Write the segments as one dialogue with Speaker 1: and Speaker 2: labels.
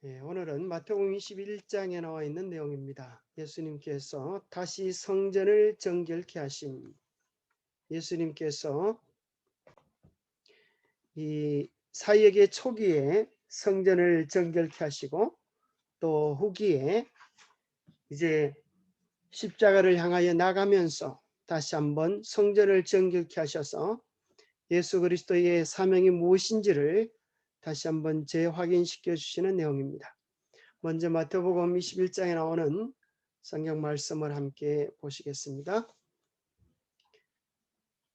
Speaker 1: 오늘은 마태복음 21장에 나와 있는 내용입니다. 예수님께서 다시 성전을 정결케 하심. 예수님께서 이 사역의 초기에 성전을 정결케 하시고 또 후기에 이제 십자가를 향하여 나가면서 다시 한번 성전을 정결케 하셔서 예수 그리스도의 사명이 무엇인지를 다시 한번 재확인시켜 주시는 내용입니다. 먼저 마태복음 21장에 나오는 성경 말씀을 함께 보시겠습니다.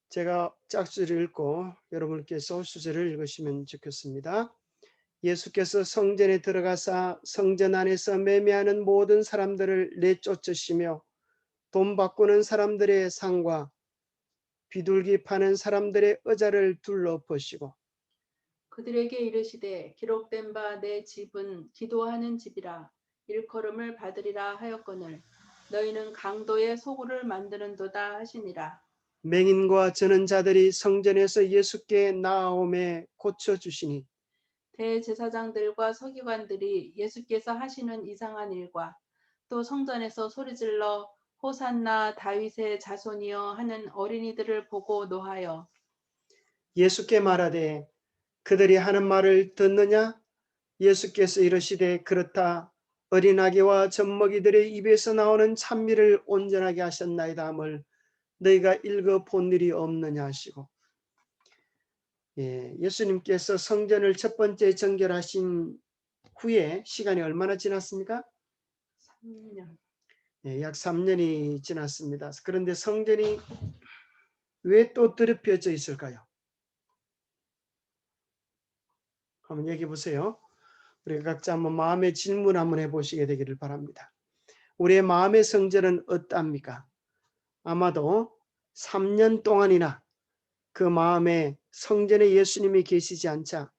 Speaker 1: 제가 짝수를 읽고 여러분께서 수절을 읽으시면 좋겠습니다. 예수께서 성전에 들어가사 성전 안에서 매매하는 모든 사람들을 내쫓으시며 돈 바꾸는 사람들의 상과 비둘기 파는 사람들의 의자를 둘러보시고
Speaker 2: 그들에게 이르시되 기록된 바 내 집은 기도하는 집이라 일컬음을 받으리라 하였거늘 너희는 강도의 소굴을 만드는도다 하시니라.
Speaker 1: 맹인과 저는 자들이 성전에서 예수께 나아오매 고쳐주시니
Speaker 2: 대제사장들과 서기관들이 예수께서 하시는 이상한 일과 또 성전에서 소리질러 호산나 다윗의 자손이여 하는 어린이들을 보고 노하여
Speaker 1: 예수께 말하되 그들이 하는 말을 듣느냐? 예수께서 이르시되 그렇다. 어린아기와 젖먹이들의 입에서 나오는 찬미를 온전하게 하셨나이다 함을 너희가 읽어본 일이 없느냐 하시고, 예수님께서 성전을 첫 번째 정결하신 후에 시간이 얼마나 지났습니까?
Speaker 2: 3년.
Speaker 1: 약 3년이 지났습니다. 그런데 성전이 왜 또 더럽혀져 있을까요? 한번 얘기해 보세요. 우리 각자 한번 마음의 질문 한번 해보시게 되기를 바랍니다. 우리의 마음의 성전은 어떠합니까? 아마도 3년 동안이나 그 마음에 성전에 예수님이 계시지 않자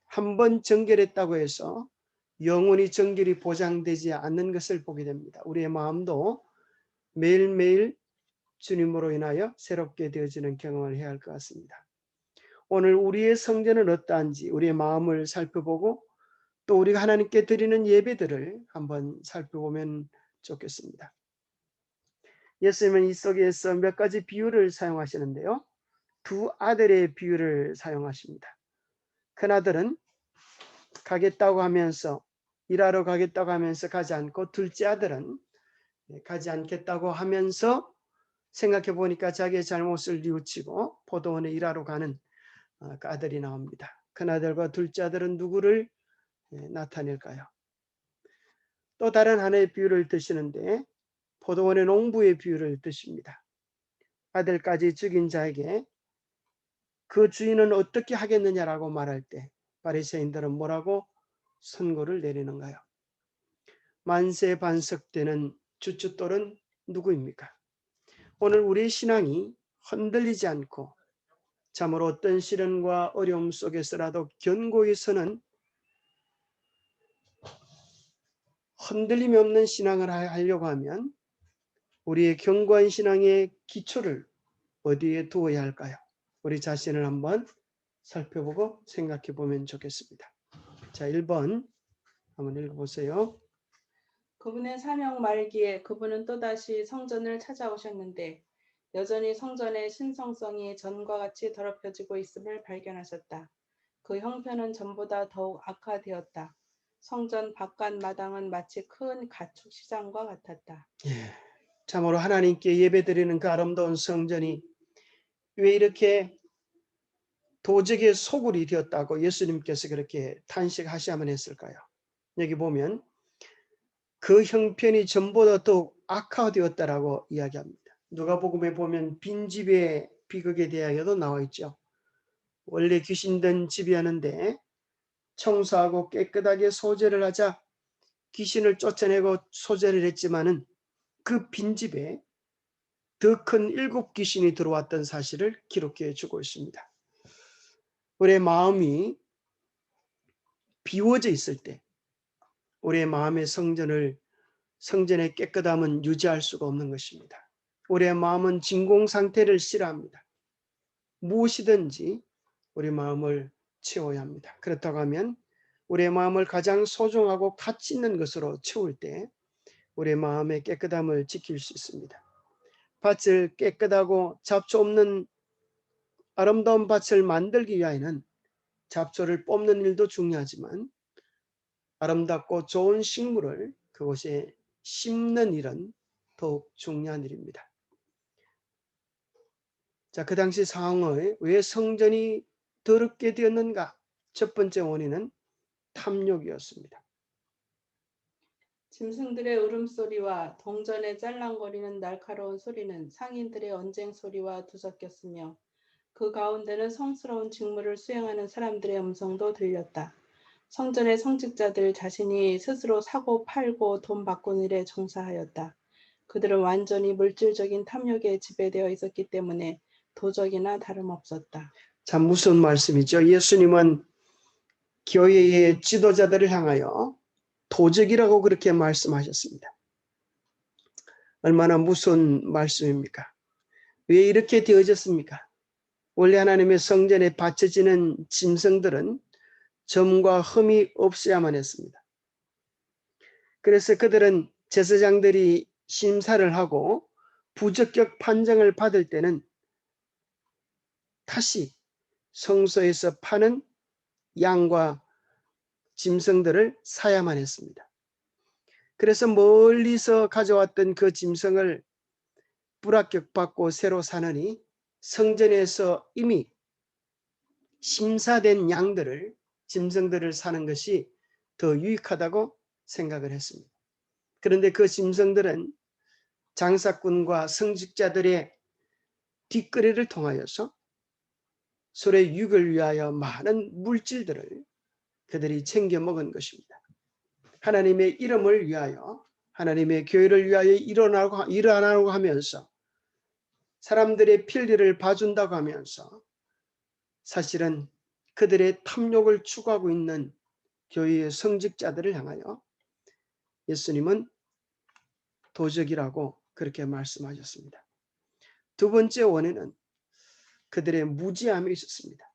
Speaker 1: 한 번 정결했다고 해서 영원히 정결이 보장되지 않는 것을 보게 됩니다. 우리의 마음도 매일매일 주님으로 인하여 새롭게 되어지는 경험을 해야 할 것 같습니다. 오늘 우리의 성전은 어떠한지 우리의 마음을 살펴보고 또 우리가 하나님께 드리는 예배들을 한번 살펴보면 좋겠습니다. 예수님은 이 속에서 몇 가지 비유를 사용하시는데요. 두 아들의 비유를 사용하십니다. 큰아들은 가겠다고 하면서 일하러 가겠다고 하면서 가지 않고 둘째 아들은 가지 않겠다고 하면서 생각해 보니까 자기의 잘못을 뉘우치고 포도원에 일하러 가는 그 아들이 나옵니다. 큰아들과 둘째 아들은 누구를 나타낼까요? 또 다른 하나의 비유를 드시는데 포도원의 농부의 비유를 드십니다. 아들까지 죽인 자에게 그 주인은 어떻게 하겠느냐라고 말할 때 바리새인들은 뭐라고 선고를 내리는가요? 만세반석되는 주춧돌은 누구입니까? 오늘 우리의 신앙이 흔들리지 않고 참으로 어떤 시련과 어려움 속에서라도 견고히 서는 흔들림이 없는 신앙을 하려고 하면 우리의 견고한 신앙의 기초를 어디에 두어야 할까요? 우리 자신을 한번 살펴보고 생각해 보면 좋겠습니다. 자, 1번 한번 읽어보세요.
Speaker 2: 그분의 사명 말기에 그분은 또다시 성전을 찾아오셨는데 여전히 성전의 신성성이 전과 같이 더럽혀지고 있음을 발견하셨다. 그 형편은 전보다 더욱 악화되었다. 성전 바깥 마당은 마치 큰 가축 시장과 같았다.
Speaker 1: 참으로 하나님께 예배드리는 그 아름다운 성전이 왜 이렇게 도적의 소굴이 되었다고 예수님께서 그렇게 탄식하셔야만 했을까요? 여기 보면 그 형편이 전보다 더욱 악화되었다라고 이야기합니다. 누가복음에 보면 빈집의 비극에 대하여도 나와 있죠. 원래 귀신 든 집이었는데 청소하고 깨끗하게 소재를 하자 귀신을 쫓아내고 소재를 했지만은 그 빈집에 더 큰 7 귀신이 들어왔던 사실을 기록해 주고 있습니다. 우리의 마음이 비워져 있을 때 우리의 마음의 성전의 깨끗함은 유지할 수가 없는 것입니다. 우리의 마음은 진공 상태를 싫어합니다. 무엇이든지 우리 마음을 채워야 합니다. 그렇다고 하면 우리의 마음을 가장 소중하고 가치 있는 것으로 채울 때 우리의 마음의 깨끗함을 지킬 수 있습니다. 밭을 깨끗하고 잡초 없는 아름다운 밭을 만들기 위하여는 잡초를 뽑는 일도 중요하지만 아름답고 좋은 식물을 그곳에 심는 일은 더욱 중요한 일입니다. 자, 그 당시 상황에 왜 성전이 더럽게 되었는가? 첫 번째 원인은 탐욕이었습니다.
Speaker 2: 짐승들의 울음소리와 동전의 짤랑거리는 날카로운 소리는 상인들의 언쟁 소리와 뒤섞였으며 그 가운데는 성스러운 직무를 수행하는 사람들의 음성도 들렸다. 성전의 성직자들 자신이 스스로 사고 팔고 돈 바꾸는 일에 종사하였다. 그들은 완전히 물질적인 탐욕에 지배되어 있었기 때문에 도적이나 다름없었다.
Speaker 1: 참 무서운 말씀이죠. 예수님은 교회의 지도자들을 향하여 도적이라고 그렇게 말씀하셨습니다. 얼마나 무서운 말씀입니까? 왜 이렇게 되어졌습니까? 원래 하나님의 성전에 바쳐지는 짐승들은 점과 흠이 없어야만 했습니다. 그래서 그들은 제사장들이 심사를 하고 부적격 판정을 받을 때는 다시 성소에서 파는 양과 짐승들을 사야만 했습니다. 그래서 멀리서 가져왔던 그 짐승을 불합격받고 새로 사느니 성전에서 이미 심사된 양들을 짐승들을 사는 것이 더 유익하다고 생각을 했습니다. 그런데 그 짐승들은 장사꾼과 성직자들의 뒷거래를 통하여서 서로의 유익을 위하여 많은 물질들을 그들이 챙겨 먹은 것입니다. 하나님의 이름을 위하여 하나님의 교회를 위하여 일어나고 하면서 사람들의 필리를 봐준다고 하면서 사실은 그들의 탐욕을 추구하고 있는 교회의 성직자들을 향하여 예수님은 도적이라고 그렇게 말씀하셨습니다. 두 번째 원인은 그들의 무지함이 있었습니다.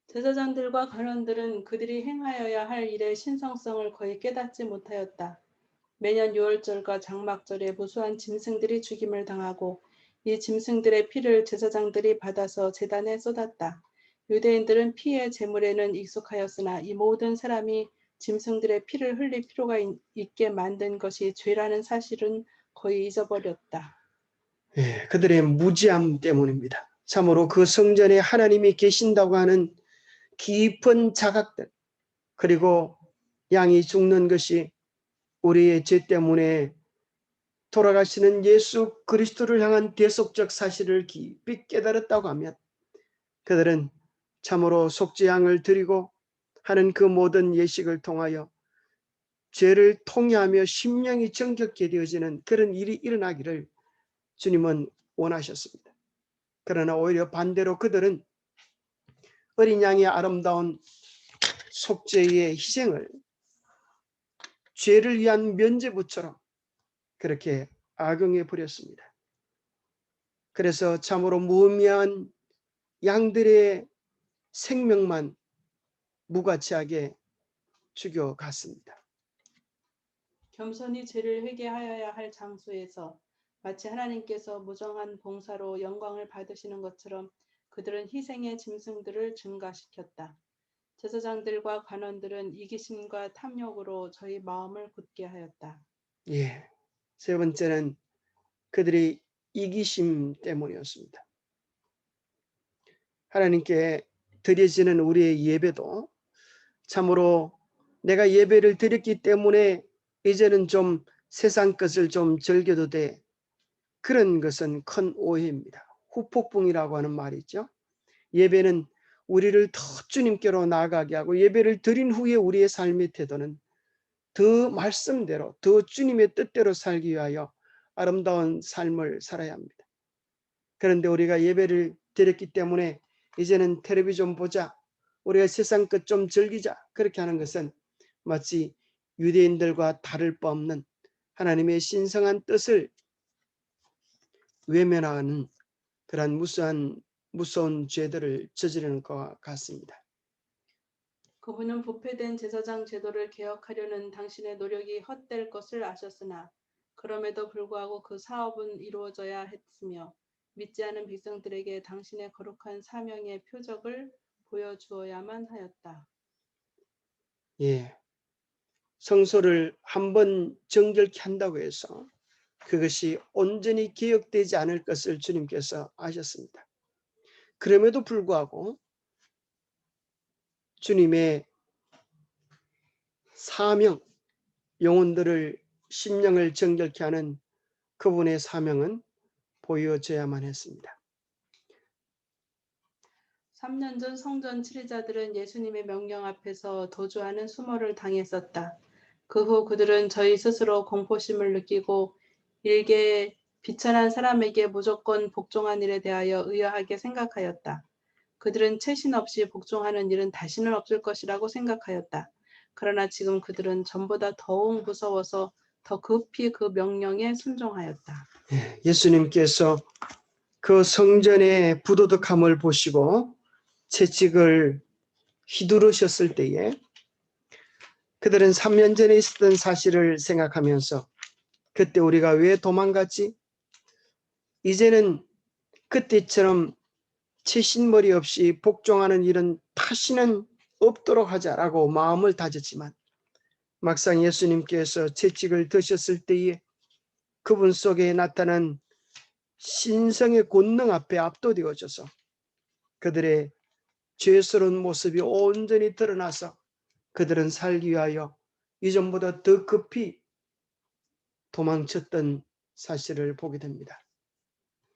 Speaker 2: 제사장들과 관원들은 그들이 행하여야 할 일의 신성성을 거의 깨닫지 못하였다. 매년 유월절과 장막절에 무수한 짐승들이 죽임을 당하고 이 짐승들의 피를 제사장들이 받아서 제단에 쏟았다. 유대인들은 피의 제물에는 익숙하였으나 이 모든 사람이 짐승들의 피를 흘릴 필요가 있게 만든 것이 죄라는 사실은 거의 잊어버렸다.
Speaker 1: 그들의 무지함 때문입니다. 참으로 그 성전에 하나님이 계신다고 하는 깊은 자각들, 그리고 양이 죽는 것이 우리의 죄 때문에 돌아가시는 예수 그리스도를 향한 대속적 사실을 깊이 깨달았다고 하면 그들은 참으로 속죄양을 드리고 하는 그 모든 예식을 통하여 죄를 통회하며 심령이 정결케 되어지는 그런 일이 일어나기를 주님은 원하셨습니다. 그러나 오히려 반대로 그들은 어린 양의 아름다운 속죄의 희생을 죄를 위한 면죄부처럼 그렇게 악용해 버렸습니다. 그래서 참으로 무의미한 양들의 생명만 무가치하게 죽여갔습니다.
Speaker 2: 겸손히 죄를 회개하여야 할 장소에서 마치 하나님께서 무정한 봉사로 영광을 받으시는 것처럼 그들은 희생의 짐승들을 증가시켰다. 제사장들과 관원들은 이기심과 탐욕으로 저희 마음을 굳게 하였다.
Speaker 1: 세 번째는 그들이 이기심 때문이었습니다. 하나님께 드려지는 우리의 예배도 참으로 내가 예배를 드렸기 때문에 이제는 좀 세상 것을 좀 즐겨도 돼. 그런 것은 큰 오해입니다. 후폭풍이라고 하는 말이 있죠. 예배는 우리를 더 주님께로 나아가게 하고 예배를 드린 후에 우리의 삶의 태도는 더 말씀대로 더 주님의 뜻대로 살기 위하여 아름다운 삶을 살아야 합니다. 그런데 우리가 예배를 드렸기 때문에 이제는 텔레비전 보자, 우리가 세상 것 좀 즐기자, 그렇게 하는 것은 마치 유대인들과 다를 바 없는 하나님의 신성한 뜻을 외면하는 그런 무서운 죄들을 저지르는 것 같습니다.
Speaker 2: 그분은 부패된 제사장 제도를 개혁하려는 당신의 노력이 헛될 것을 아셨으나 그럼에도 불구하고 그 사업은 이루어져야 했으며 믿지 않은 백성들에게 당신의 거룩한 사명의 표적을 보여주어야만 하였다.
Speaker 1: 예, 성소를 한번 정결케 한다고 해서 그것이 온전히 개혁되지 않을 것을 주님께서 아셨습니다. 그럼에도 불구하고 주님의 사명, 영혼들을 심령을 정결케 하는 그분의 사명은 보여져야만 했습니다.
Speaker 2: 3년 전 성전 치리자들은 예수님의 명령 앞에서 도주하는 수모를 당했었다. 그 후 그들은 저희 스스로 공포심을 느끼고 일개 비천한 사람에게 무조건 복종한 일에 대하여 의아하게 생각하였다. 그들은 채신 없이 복종하는 일은 다시는 없을 것이라고 생각하였다. 그러나 지금 그들은 전보다 더욱 무서워서 더 급히 그 명령에 순종하였다.
Speaker 1: 예수님께서 그 성전의 부도덕함을 보시고 채찍을 휘두르셨을 때에 그들은 3년 전에 있었던 사실을 생각하면서 그때 우리가 왜 도망갔지? 이제는 그때처럼 채신머리 없이 복종하는 일은 다시는 없도록 하자라고 마음을 다졌지만 막상 예수님께서 채찍을 드셨을 때에 그분 속에 나타난 신성의 권능 앞에 압도되어져서 그들의 죄스러운 모습이 온전히 드러나서 그들은 살기 위하여 이전보다 더 급히 도망쳤던 사실을 보게 됩니다.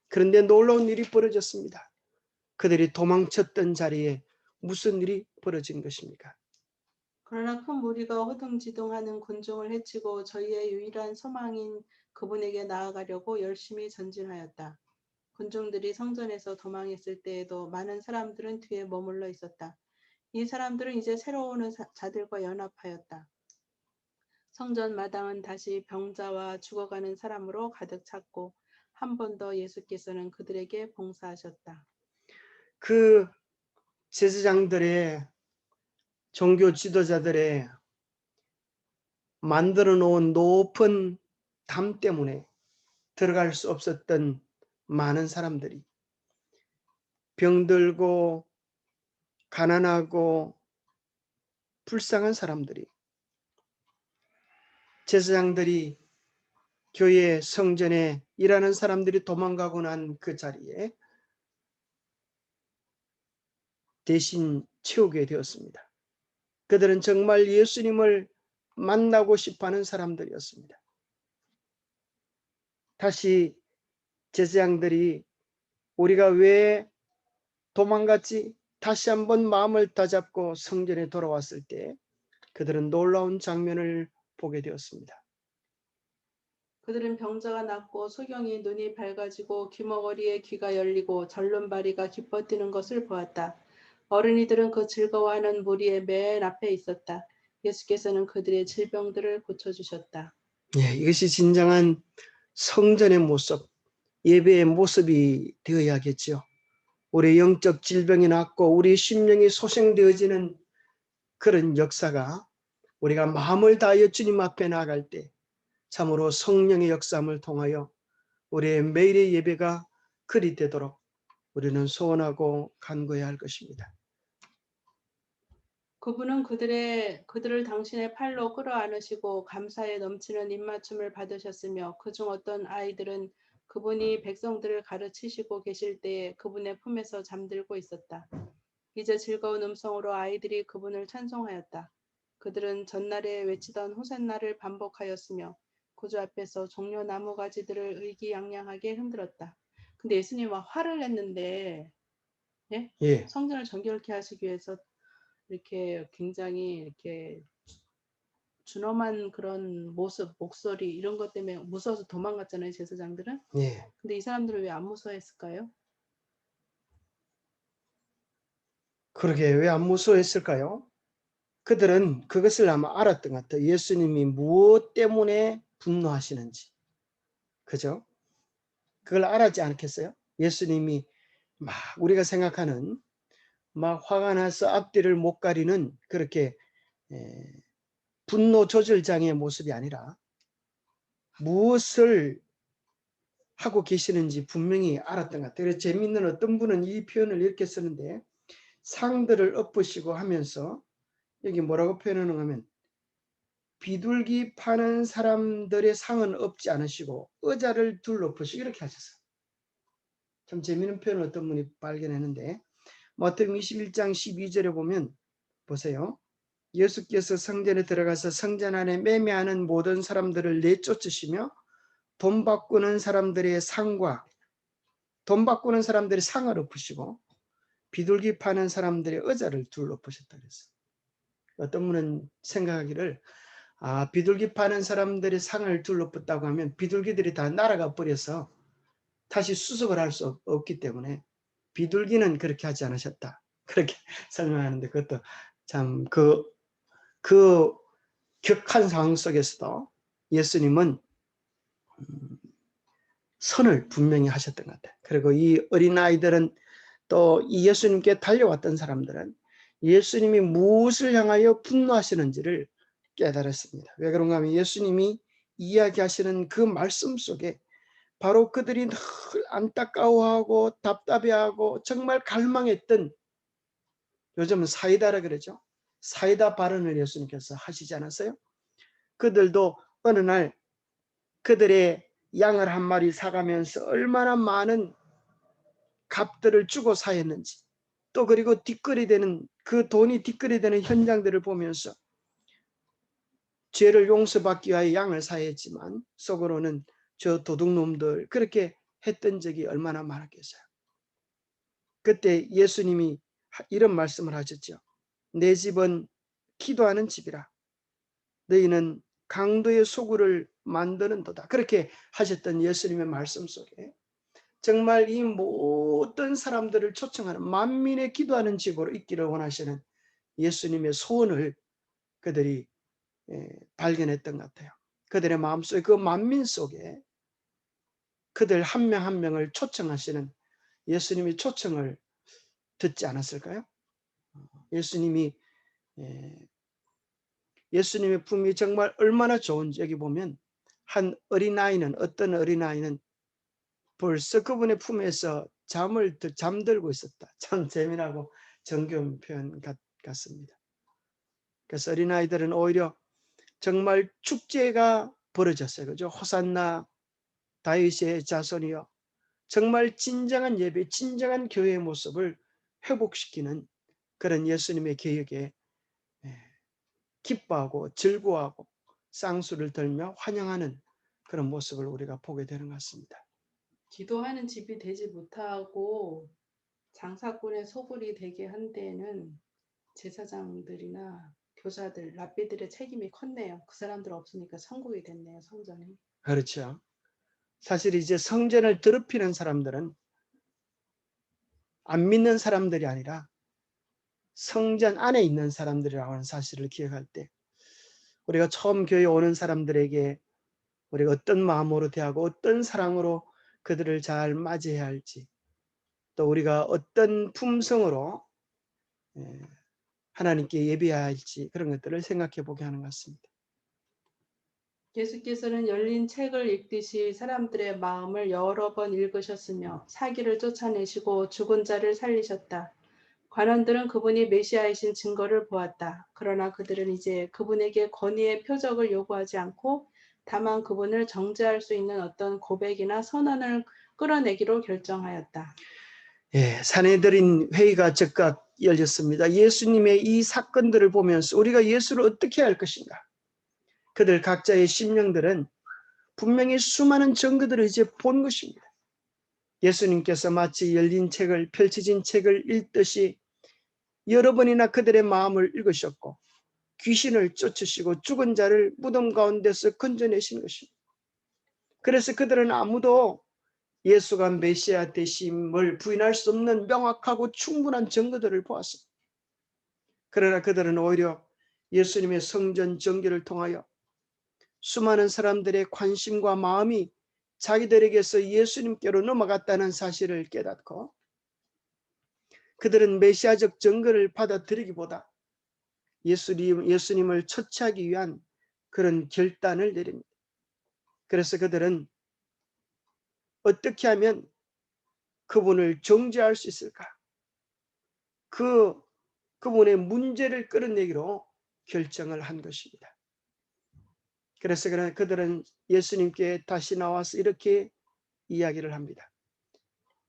Speaker 1: 그런데 놀라운 일이 벌어졌습니다. 그들이 도망쳤던 자리에 무슨 일이 벌어진 것입니까?
Speaker 2: 그러나 큰 무리가 허둥지둥하는 군중을 해치고 저희의 유일한 소망인 그분에게 나아가려고 열심히 전진하였다. 군중들이 성전에서 도망했을 때에도 많은 사람들은 뒤에 머물러 있었다. 이 사람들은 이제 새로 오는 자들과 연합하였다. 성전 마당은 다시 병자와 죽어가는 사람으로 가득 찼고 한 번 더 예수께서는 그들에게 봉사하셨다.
Speaker 1: 그 제사장들의 종교 지도자들의 만들어 놓은 높은 담 때문에 들어갈 수 없었던 많은 사람들이 병들고 가난하고 불쌍한 사람들이 제사장들이 교회 성전에 일하는 사람들이 도망가고 난 그 자리에 대신 채우게 되었습니다. 그들은 정말 예수님을 만나고 싶어하는 사람들이었습니다. 다시 제사장들이 우리가 왜 도망갔지? 다시 한번 마음을 다잡고 성전에 돌아왔을 때 그들은 놀라운 장면을 보게 되었습니다.
Speaker 2: 그들은 병자가 낫고 소경이 눈이 밝아지고 귀머거리에 귀가 열리고 절름발이가 기뻐 뛰는 것을 보았다. 어린이들은 그 즐거워하는 무리의 맨 앞에 있었다. 예수께서는 그들의 질병들을 고쳐주셨다.
Speaker 1: 이것이 진정한 성전의 모습, 예배의 모습이 되어야겠죠. 우리 영적 질병이 낫고 우리 심령이 소생되어지는 그런 역사가 우리가 마음을 다하여 주님 앞에 나아갈 때 참으로 성령의 역사함을 통하여 우리의 매일의 예배가 그리 되도록 우리는 소원하고 간구해야 할 것입니다.
Speaker 2: 그분은 그들을 당신의 팔로 끌어안으시고 감사에 넘치는 입맞춤을 받으셨으며 그중 어떤 아이들은 그분이 백성들을 가르치시고 계실 때에 그분의 품에서 잠들고 있었다. 이제 즐거운 음성으로 아이들이 그분을 찬송하였다. 그들은 전날에 외치던 호산나를 반복하였으며 구주 앞에서 종려 나무 가지들을 의기양양하게 흔들었다. 근데 예수님 막 화를 냈는데 예?
Speaker 1: 예,
Speaker 2: 성전을 정결케 하시기 위해서 이렇게 굉장히 이렇게 준엄한 그런 모습, 목소리 이런 것 때문에 무서워서 도망갔잖아요, 제사장들은.
Speaker 1: 예.
Speaker 2: 근데 이 사람들은 왜 안 무서워했을까요?
Speaker 1: 그러게 왜 안 무서워했을까요? 그들은 그것을 아마 알았던 것 같아요. 예수님이 무엇 때문에 분노하시는지. 그죠? 그걸 알았지 않겠어요? 예수님이 막 우리가 생각하는 막 화가 나서 앞뒤를 못 가리는 그렇게 분노 조절 장애의 모습이 아니라 무엇을 하고 계시는지 분명히 알았던 것 같아요. 그래서 재미있는 어떤 분은 이 표현을 이렇게 쓰는데 상들을 엎으시고 하면서 여기 뭐라고 표현하는가 하면 비둘기 파는 사람들의 상은 엎지 않으시고 의자를 둘러 엎으시고 이렇게 하셨어요. 참 재미있는 표현을 어떤 분이 발견했는데 마태복음 21장 12절에 보면 보세요. 예수께서 성전에 들어가서 성전 안에 매매하는 모든 사람들을 내쫓으시며 돈 바꾸는 사람들의 상과 돈 바꾸는 사람들의 상을 엎으시고 비둘기 파는 사람들의 의자를 둘러 엎으셨다 그랬어요. 어떤 분은 생각하기를 비둘기 파는 사람들의 상을 둘러 엎었다고 하면 비둘기들이 다 날아가 버려서 다시 수습을 할 수 없기 때문에 비둘기는 그렇게 하지 않으셨다. 그렇게 설명하는데 그것도 참 그 격한 상황 속에서도 예수님은 선을 분명히 하셨던 것 같아요. 그리고 이 어린아이들은 또 이 예수님께 달려왔던 사람들은 예수님이 무엇을 향하여 분노하시는지를 깨달았습니다. 왜 그런가 하면 예수님이 이야기하시는 그 말씀 속에 바로 그들이 늘 안타까워하고 답답해하고 정말 갈망했던, 요즘은 사이다라 그러죠. 사이다 발언을 예수님께서 하시지 않았어요? 그들도 어느 날 그들의 양을 한 마리 사가면서 얼마나 많은 값들을 주고 사였는지, 또 그리고 뒷거리되는 그 돈이 뒷거리되는 현장들을 보면서 죄를 용서받기 위하여 양을 사했지만 속으로는 저 도둑놈들 그렇게 했던 적이 얼마나 많았겠어요. 그때 예수님이 이런 말씀을 하셨죠. 내 집은 기도하는 집이라 너희는 강도의 소굴을 만드는도다. 그렇게 하셨던 예수님의 말씀 속에 정말 이 모든 사람들을 초청하는 만민의 기도하는 집으로 있기를 원하시는 예수님의 소원을 그들이 발견했던 것 같아요. 그들의 마음속에 그 만민 속에 그들 한 명 한 명을 초청하시는 예수님의 초청을 듣지 않았을까요? 예수님이 예수님의 품이 정말 얼마나 좋은지 여기 보면 한 어린아이는, 어떤 어린아이는 벌써 그분의 품에서 잠들고 있었다. 참 재미나고 정겨운 표현 같습니다. 그래서 어린아이들은 오히려 정말 축제가 벌어졌어요. 그죠? 호산나 다윗의 자손이여. 정말 진정한 예배, 진정한 교회의 모습을 회복시키는 그런 예수님의 계획에 기뻐하고 즐거워하고 쌍수를 들며 환영하는 그런 모습을 우리가 보게 되는 것 같습니다.
Speaker 2: 기도하는 집이 되지 못하고 장사꾼의 소굴이 되게 한 데에는 제사장들이나 교사들, 랍비들의 책임이 컸네요. 그 사람들 없으니까 천국이 됐네요, 성전이.
Speaker 1: 그렇죠. 사실 이제 성전을 더럽히는 사람들은 안 믿는 사람들이 아니라 성전 안에 있는 사람들이라고 하는 사실을 기억할 때 우리가 처음 교회 오는 사람들에게 우리가 어떤 마음으로 대하고 어떤 사랑으로 그들을 잘 맞이해야 할지, 또 우리가 어떤 품성으로 하나님께 예배해야 할지 그런 것들을 생각해 보게 하는 것 같습니다.
Speaker 2: 예수께서는 열린 책을 읽듯이 사람들의 마음을 여러 번 읽으셨으며 사기를 쫓아내시고 죽은 자를 살리셨다. 관원들은 그분이 메시아이신 증거를 보았다. 그러나 그들은 이제 그분에게 권위의 표적을 요구하지 않고 다만 그분을 정죄할 수 있는 어떤 고백이나 선언을 끌어내기로 결정하였다.
Speaker 1: 산헤드린 회의가 즉각 열렸습니다. 예수님의 이 사건들을 보면서 우리가 예수를 어떻게 할 것인가? 그들 각자의 심령들은 분명히 수많은 증거들을 이제 본 것입니다. 예수님께서 마치 열린 책을, 펼쳐진 책을 읽듯이 여러 번이나 그들의 마음을 읽으셨고 귀신을 쫓으시고 죽은 자를 무덤 가운데서 건져내신 것입니다. 그래서 그들은 아무도 예수가 메시아 되심을 부인할 수 없는 명확하고 충분한 증거들을 보았습니다. 그러나 그들은 오히려 예수님의 성전 정결을 통하여 수많은 사람들의 관심과 마음이 자기들에게서 예수님께로 넘어갔다는 사실을 깨닫고 그들은 메시아적 증거를 받아들이기보다 예수님을 처치하기 위한 그런 결단을 내립니다. 그래서 그들은 어떻게 하면 그분을 정죄할 수 있을까? 그분의 문제를 끌어내기로 결정을 한 것입니다. 그래서 그들은 예수님께 다시 나와서 이렇게 이야기를 합니다.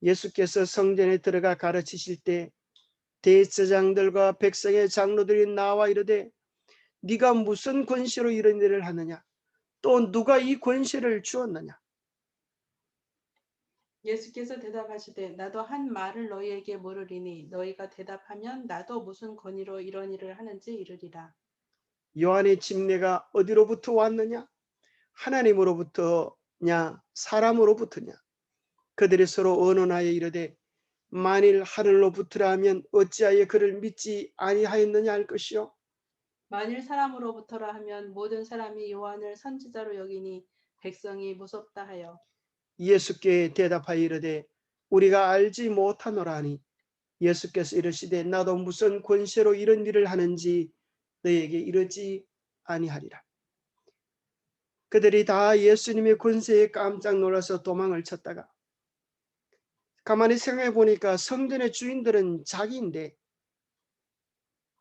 Speaker 1: 예수께서 성전에 들어가 가르치실 때 대제사장들과 백성의 장로들이 나와 이르되 네가 무슨 권세로 이런 일을 하느냐? 또 누가 이 권세를 주었느냐?
Speaker 2: 예수께서 대답하시되 나도 한 말을 너희에게 물으리니 너희가 대답하면 나도 무슨 권위로 이런 일을 하는지 이르리라.
Speaker 1: 요한의 침례가 어디로부터 왔느냐? 하나님으로부터냐? 사람으로부터냐? 그들이 서로 언언하여 이르되 만일 하늘로부터라 하면 어찌하여 그를 믿지 아니하였느냐 할 것이요.
Speaker 2: 만일 사람으로부터라 하면 모든 사람이 요한을 선지자로 여기니 백성이 무섭다 하여
Speaker 1: 예수께 대답하여 이르되 우리가 알지 못하노라 하니 예수께서 이르시되 나도 무슨 권세로 이런 일을 하는지 너희에게 이르지 아니하리라. 그들이 다 예수님의 권세에 깜짝 놀라서 도망을 쳤다가 가만히 생각해 보니까 성전의 주인들은 자기인데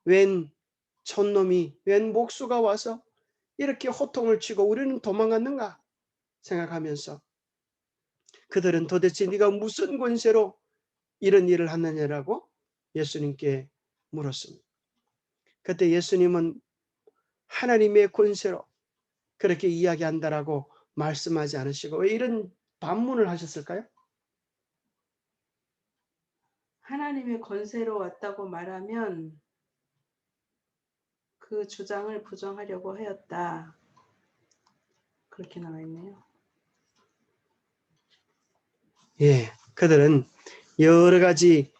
Speaker 1: 웬 촌놈이 웬 목수가 와서 이렇게 호통을 치고 우리는 도망갔는가 생각하면서 그들은 도대체 네가 무슨 권세로 이런 일을 하느냐라고 예수님께 물었습니다. 그때 예수님은 하나님의 권세로 그렇게 이야기한다라고 말씀하지 않으시고 왜 이런 반문을 하셨을까요?
Speaker 2: 하나님의 권세로 왔다고 말하면 그 주장을 부정하려고 하였다. 그렇게 나와 있네요.
Speaker 1: 예, 그들은 여러 가지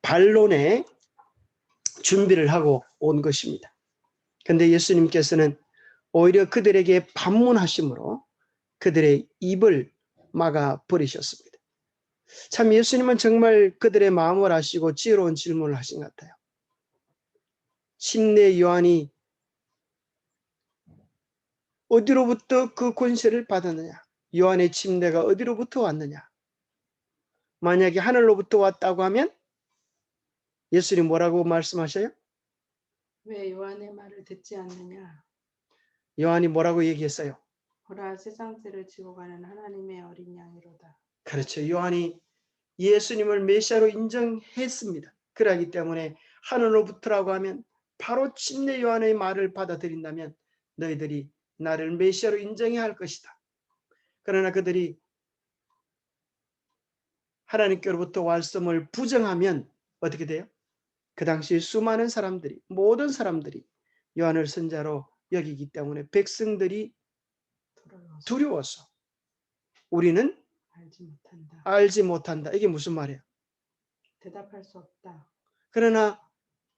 Speaker 1: 반론의 준비를 하고 온 것입니다. 그런데 예수님께서는 오히려 그들에게 반문하심으로 그들의 입을 막아 버리셨습니다. 참 예수님은 정말 그들의 마음을 아시고 지혜로운 질문을 하신 것 같아요. 침례 요한이 어디로부터 그 권세를 받았느냐? 요한의 침례가 어디로부터 왔느냐? 만약에 하늘로부터 왔다고 하면 예수님 뭐라고 말씀하셔요?
Speaker 2: 왜 요한의 말을 듣지 않느냐?
Speaker 1: 요한이 뭐라고 얘기했어요?
Speaker 2: 보라 세상죄를 지고 가는 하나님의 어린 양이로다.
Speaker 1: 그렇죠. 요한이 예수님을 메시아로 인정했습니다. 그러기 때문에 하늘로부터라고 하면 바로 침례 요한의 말을 받아들인다면 너희들이 나를 메시아로 인정해야 할 것이다. 그러나 그들이 하나님께로부터 말씀을 부정하면 어떻게 돼요? 그 당시 수많은 사람들이 모든 사람들이 요한을 선자로 여기기 때문에 백성들이 두려워서 우리는 알지 못한다. 이게 무슨 말이에요?
Speaker 2: 대답할 수 없다.
Speaker 1: 그러나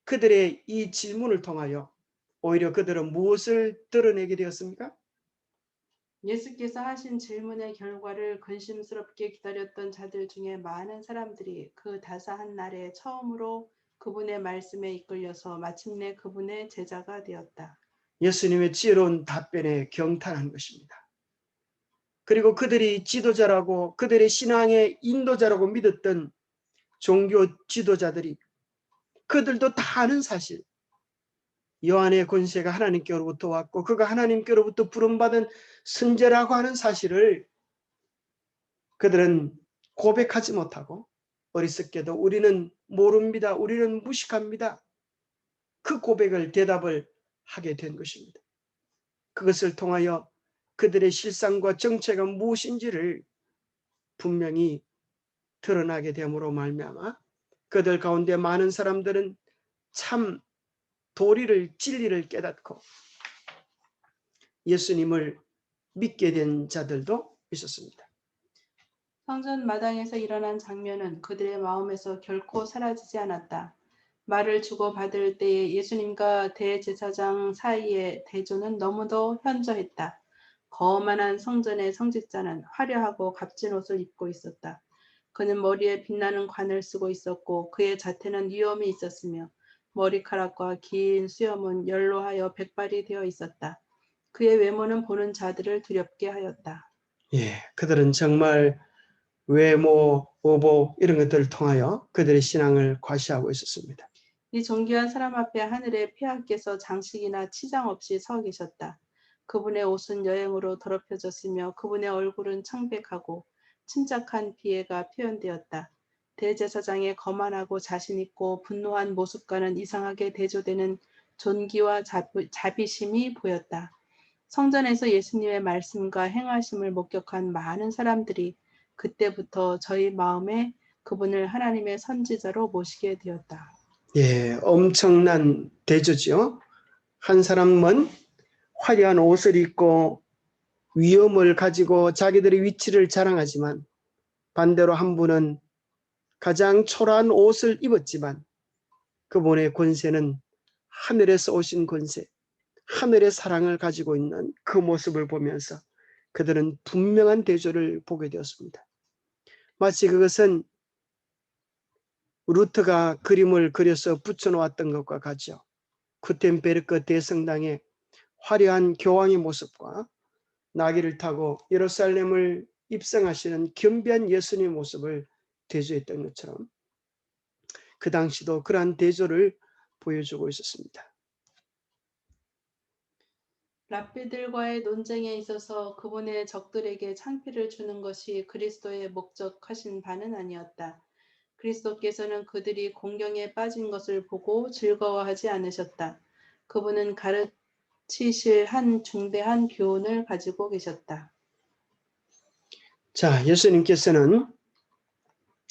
Speaker 1: 그들의 이 질문을 통하여 오히려 그들은 무엇을 드러내게 되었습니까?
Speaker 2: 예수께서 하신 질문의 결과를 근심스럽게 기다렸던 자들 중에 많은 사람들이 그 다사한 날에 처음으로 그분의 말씀에 이끌려서 마침내 그분의 제자가 되었다.
Speaker 1: 예수님의 지혜로운 답변에 경탄한 것입니다. 그리고 그들이 지도자라고 그들의 신앙의 인도자라고 믿었던 종교 지도자들이 그들도 다 아는 사실 요한의 권세가 하나님께로부터 왔고 그가 하나님께로부터 부름받은 선제라고 하는 사실을 그들은 고백하지 못하고 어리석게도 우리는 모릅니다. 우리는 무식합니다. 그 고백을 대답을 하게 된 것입니다. 그것을 통하여 그들의 실상과 정체가 무엇인지를 분명히 드러나게 됨으로 말미암아 그들 가운데 많은 사람들은 참 도리를 진리를 깨닫고 예수님을 믿게 된 자들도 있었습니다.
Speaker 2: 성전 마당에서 일어난 장면은 그들의 마음에서 결코 사라지지 않았다. 말을 주고받을 때에 예수님과 대제사장 사이의 대조는 너무도 현저했다. 거만한 성전의 성직자는 화려하고 값진 옷을 입고 있었다. 그는 머리에 빛나는 관을 쓰고 있었고 그의 자태는 위엄이 있었으며 머리카락과 긴 수염은 연로하여 백발이 되어 있었다. 그의 외모는 보는 자들을 두렵게 하였다.
Speaker 1: 예, 그들은 정말 외모, 오보 이런 것들을 통하여 그들의 신앙을 과시하고 있었습니다.
Speaker 2: 이 존귀한 사람 앞에 하늘의 폐하께서 장식이나 치장 없이 서 계셨다. 그분의 옷은 여행으로 더럽혀졌으며 그분의 얼굴은 창백하고 침착한 비애가 표현되었다. 대제사장의 거만하고 자신있고 분노한 모습과는 이상하게 대조되는 존귀와 자비심이 보였다. 성전에서 예수님의 말씀과 행하심을 목격한 많은 사람들이 그때부터 저희 마음에 그분을 하나님의 선지자로 모시게 되었다.
Speaker 1: 예, 엄청난 대조죠. 한 사람은 화려한 옷을 입고 위엄을 가지고 자기들의 위치를 자랑하지만 반대로 한 분은 가장 초라한 옷을 입었지만 그분의 권세는 하늘에서 오신 권세, 하늘의 사랑을 가지고 있는 그 모습을 보면서 그들은 분명한 대조를 보게 되었습니다. 마치 그것은 루트가 그림을 그려서 붙여놓았던 것과 같죠. 구텐베르크 대성당의 화려한 교황의 모습과 나귀를 타고 예루살렘을 입성하시는 겸비한 예수님의 모습을 대조했던 것처럼 그 당시도 그러한 대조를 보여주고 있었습니다.
Speaker 2: 랍비들과의 논쟁에 있어서 그분의 적들에게 창피를 주는 것이 그리스도의 목적하신 바는 아니었다. 그리스도께서는 그들이 공경에 빠진 것을 보고 즐거워하지 않으셨다. 그분은 가르치실 한 중대한 교훈을 가지고 계셨다.
Speaker 1: 자, 예수님께서는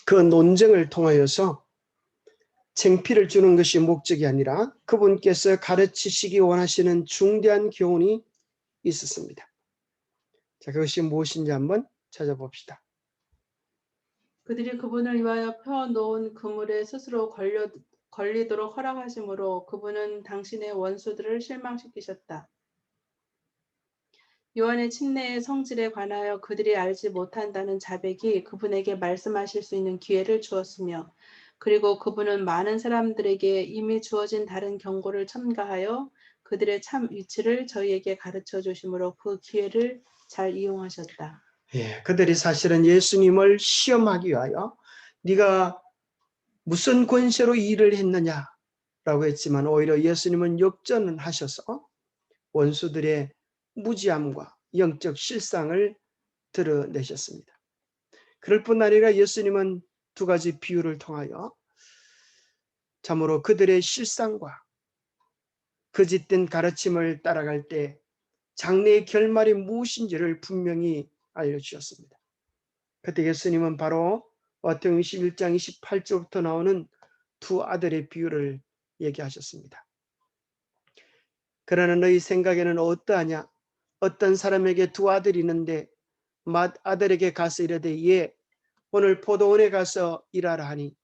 Speaker 1: 그 논쟁을 통하여서 창피를 주는 것이 목적이 아니라 그분께서 가르치시기 원하시는 중대한 교훈이 있었습니다. 자, 그것이 무엇인지 한번 찾아봅시다.
Speaker 2: 그들이 그분을 위하여 펴놓은 그물에 스스로 걸리도록 허락하심으로 그분은 당신의 원수들을 실망시키셨다. 요한의 침례의 성질에 관하여 그들이 알지 못한다는 자백이 그분에게 말씀하실 수 있는 기회를 주었으며 그리고 그분은 많은 사람들에게 이미 주어진 다른 경고를 첨가하여 그들의 참 위치를 저희에게 가르쳐 주심으로 그 기회를 잘 이용하셨다.
Speaker 1: 예, 그들이 사실은 예수님을 시험하기 위하여 네가 무슨 권세로 일을 했느냐라고 했지만 오히려 예수님은 역전을 하셔서 원수들의 무지함과 영적 실상을 드러내셨습니다. 그럴 뿐 아니라 예수님은 두 가지 비유를 통하여 참으로 그들의 실상과 거짓된 가르침을 따라갈 때 장래의 결말이 무엇인지를 분명히 알려주셨습니다. 그때 예수님은 바로 마태복음 21장 28절부터 나오는 두 아들의 비유를 얘기하셨습니다. 그러나 너희 생각에는 어떠하냐? 어떤 사람에게 두 아들이 있는데 맏아들에게 가서 이르되 예, 오늘 포도원에 가서 일하라 하니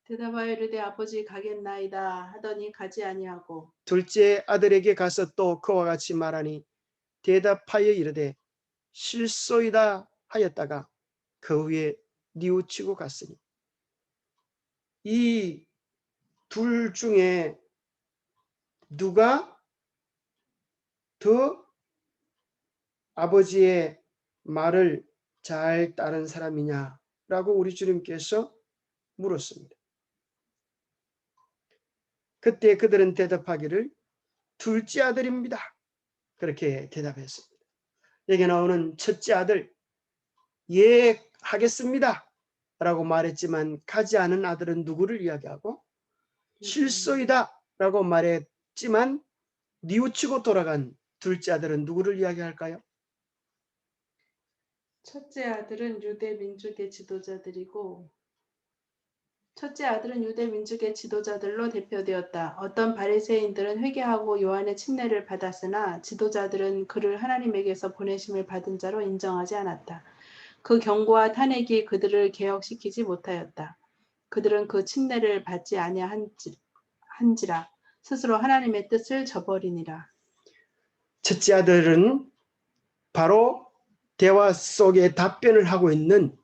Speaker 2: 대답하여 이르되 아버지 가겠나이다 하더니 가지 아니하고
Speaker 1: 둘째 아들에게 가서 또 그와 같이 말하니 대답하여 이르되 실소이다 하였다가 그 후에 뉘우치고 갔으니 이 둘 중에 누가 더 아버지의 말을 잘 따른 사람이냐라고 우리 주님께서 물었습니다. 그때 그들은 대답하기를 둘째 아들입니다. 그렇게 대답했습니다. 여기 나오는 첫째 아들, 예, 하겠습니다. 라고 말했지만 가지 않은 아들은 누구를 이야기하고 실소이다 라고 말했지만 뉘우치고 돌아간 둘째 아들은 누구를 이야기할까요?
Speaker 2: 첫째 아들은 유대 민족의 지도자들로 대표되었다. 어떤 바리새인들은 회개하고 요한의 침례를 받았으나 지도자들은 그를 하나님에게서 보내심을 받은 자로 인정하지 않았다. 그 경고와 탄핵이 그들을 개혁시키지 못하였다. 그들은 그 침례를 받지 아니한지라 스스로 하나님의 뜻을 저버리니라.
Speaker 1: 첫째 아들은 바로 대화 속에 답변을 하고 있는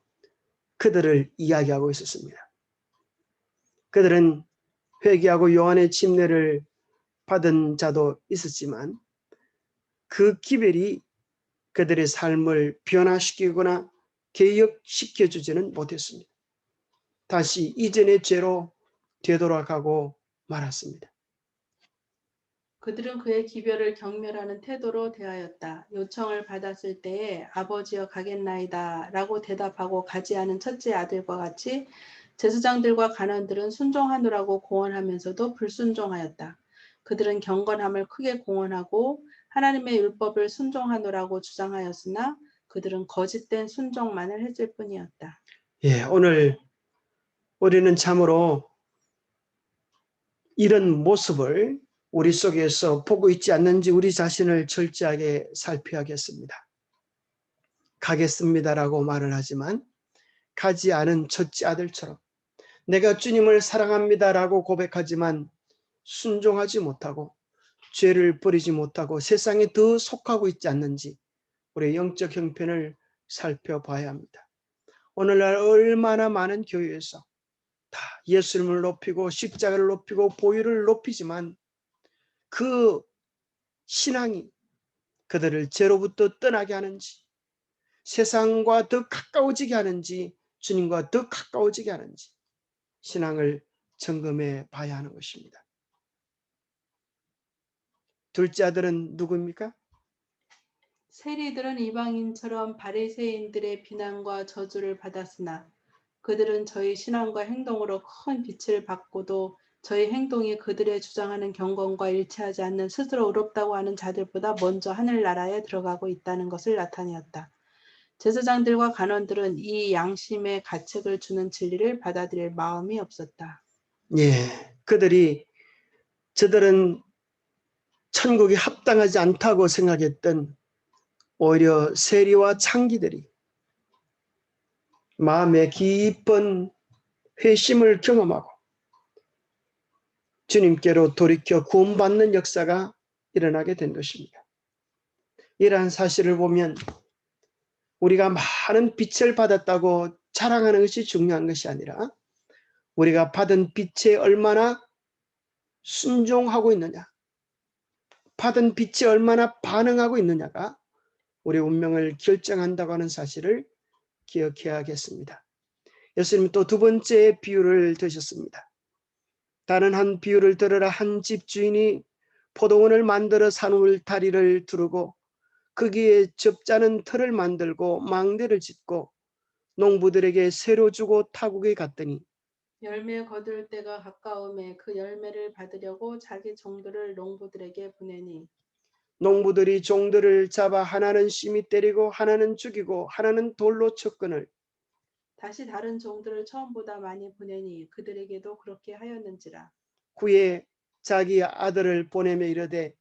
Speaker 1: 그들을 이야기하고 있었습니다. 그들은 회개하고 요한의 침례를 받은 자도 있었지만 그 기별이 그들의 삶을 변화시키거나 개혁시켜주지는 못했습니다. 다시 이전의 죄로 되돌아가고 말았습니다.
Speaker 2: 그들은 그의 기별을 경멸하는 태도로 대하였다. 요청을 받았을 때에 아버지여 가겠나이다 라고 대답하고 가지 않은 첫째 아들과 같이 제사장들과 간원들은 순종하노라고 공언하면서도 불순종하였다. 그들은 경건함을 크게 공언하고 하나님의 율법을 순종하노라고 주장하였으나 그들은 거짓된 순종만을 했을 뿐이었다.
Speaker 1: 예, 오늘 우리는 참으로 이런 모습을 우리 속에서 보고 있지 않는지 우리 자신을 철저하게 살펴야겠습니다. 가겠습니다라고 말을 하지만 가지 않은 첫째 아들처럼 내가 주님을 사랑합니다라고 고백하지만 순종하지 못하고 죄를 버리지 못하고 세상에 더 속하고 있지 않는지 우리의 영적 형편을 살펴봐야 합니다. 오늘날 얼마나 많은 교회에서 다 예수님을 높이고 십자가를 높이고 보혈을 높이지만 그 신앙이 그들을 죄로부터 떠나게 하는지 세상과 더 가까워지게 하는지 주님과 더 가까워지게 하는지 신앙을 점검해 봐야 하는 것입니다. 둘째 아들은 누구입니까?
Speaker 2: 세리들은 이방인처럼 바리새인들의 비난과 저주를 받았으나 그들은 저희 신앙과 행동으로 큰 빛을 받고도 저희 행동이 그들의 주장하는 경건과 일치하지 않는 스스로 의롭다고 하는 자들보다 먼저 하늘나라에 들어가고 있다는 것을 나타내었다. 제사장들과 간원들은 이 양심의 가책을 주는 진리를 받아들일 마음이 없었다.
Speaker 1: 예, 저들은 천국에 합당하지 않다고 생각했던 오히려 세리와 창기들이 마음에 깊은 회심을 경험하고 주님께로 돌이켜 구원받는 역사가 일어나게 된 것입니다. 이러한 사실을 보면 우리가 많은 빛을 받았다고 자랑하는 것이 중요한 것이 아니라 우리가 받은 빛에 얼마나 순종하고 있느냐, 받은 빛에 얼마나 반응하고 있느냐가 우리 운명을 결정한다고 하는 사실을 기억해야겠습니다. 예수님 또 두 번째 비유를 드셨습니다. 다른 한 비유를 들으라. 한 집주인이 포도원을 만들어 산울다리를 두르고 거기에 접자는 틀을 만들고 망대를 짓고 농부들에게 새로 주고 타국에 갔더니
Speaker 2: 열매 거둘 때가 가까움에 그 열매를 받으려고 자기 종들을 농부들에게 보내니
Speaker 1: 농부들이 종들을 잡아 하나는 심히 때리고 하나는 죽이고 하나는 돌로 쳤거늘
Speaker 2: 다시 다른 종들을 처음보다 많이 보내니 그들에게도 그렇게 하였는지라.
Speaker 1: 후에 자기 아들을 보내며 이르되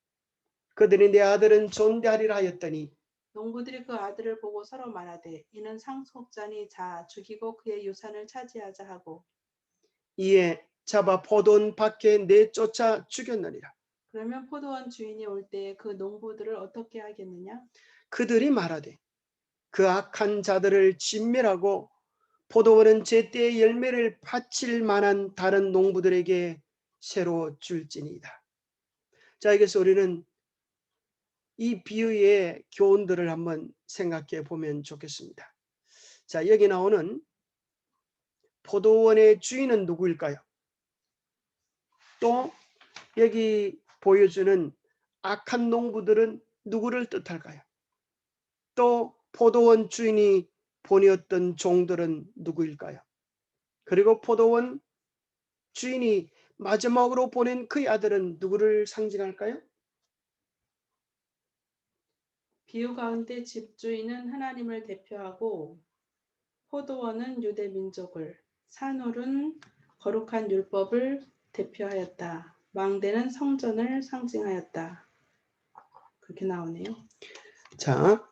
Speaker 1: 그들이 내 아들은 존대하리라 하였더니
Speaker 2: 농부들이 그 아들을 보고 서로 말하되 이는 상속자니 자 죽이고 그의 유산을 차지하자 하고
Speaker 1: 이에 잡아 포도원 밖에 내쫓아 죽였느니라.
Speaker 2: 그러면 포도원 주인이 올 때에 그 농부들을 어떻게 하겠느냐?
Speaker 1: 그들이 말하되 그 악한 자들을 진멸하고 포도원은 제때의 열매를 바칠 만한 다른 농부들에게 새로 줄지니이다. 자, 여기서 우리는 이 비유의 교훈들을 한번 생각해 보면 좋겠습니다. 자, 여기 나오는 포도원의 주인은 누구일까요? 또 여기 보여주는 악한 농부들은 누구를 뜻할까요? 또 포도원 주인이 보내었던 종들은 누구일까요? 그리고 포도원 주인이 마지막으로 보낸 그의 아들은 누구를 상징할까요?
Speaker 2: 비유 가운데 집주인은 하나님을 대표하고 포도원은 유대 민족을, 산울은 거룩한 율법을 대표하였다. 망대는 성전을 상징하였다. 그렇게 나오네요.
Speaker 1: 자,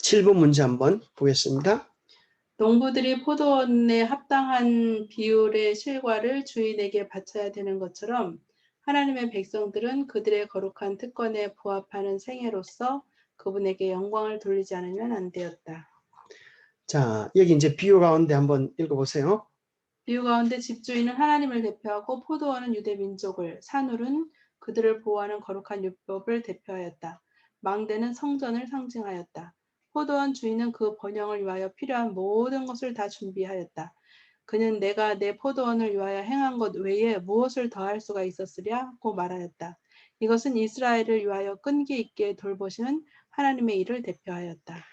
Speaker 1: 7번 문제 한번 보겠습니다.
Speaker 2: 농부들이 포도원에 합당한 비율의 실과를 주인에게 바쳐야 되는 것처럼 하나님의 백성들은 그들의 거룩한 특권에 부합하는 생애로서 그분에게 영광을 돌리지 않으면 안 되었다.
Speaker 1: 자, 여기 이제 비유 가운데 한번 읽어보세요.
Speaker 2: 비유 가운데 집주인은 하나님을 대표하고 포도원은 유대 민족을, 산울은 그들을 보호하는 거룩한 율법을 대표하였다. 망대는 성전을 상징하였다. 포도원 주인은 그 번영을 위하여 필요한 모든 것을 다 준비하였다. 그는 내가 내 포도원을 위하여 행한 것 외에 무엇을 더할 수가 있었으랴고 말하였다. 이것은 이스라엘을 위하여 끈기 있게 돌보시는 하나님의 일을 대표하였다.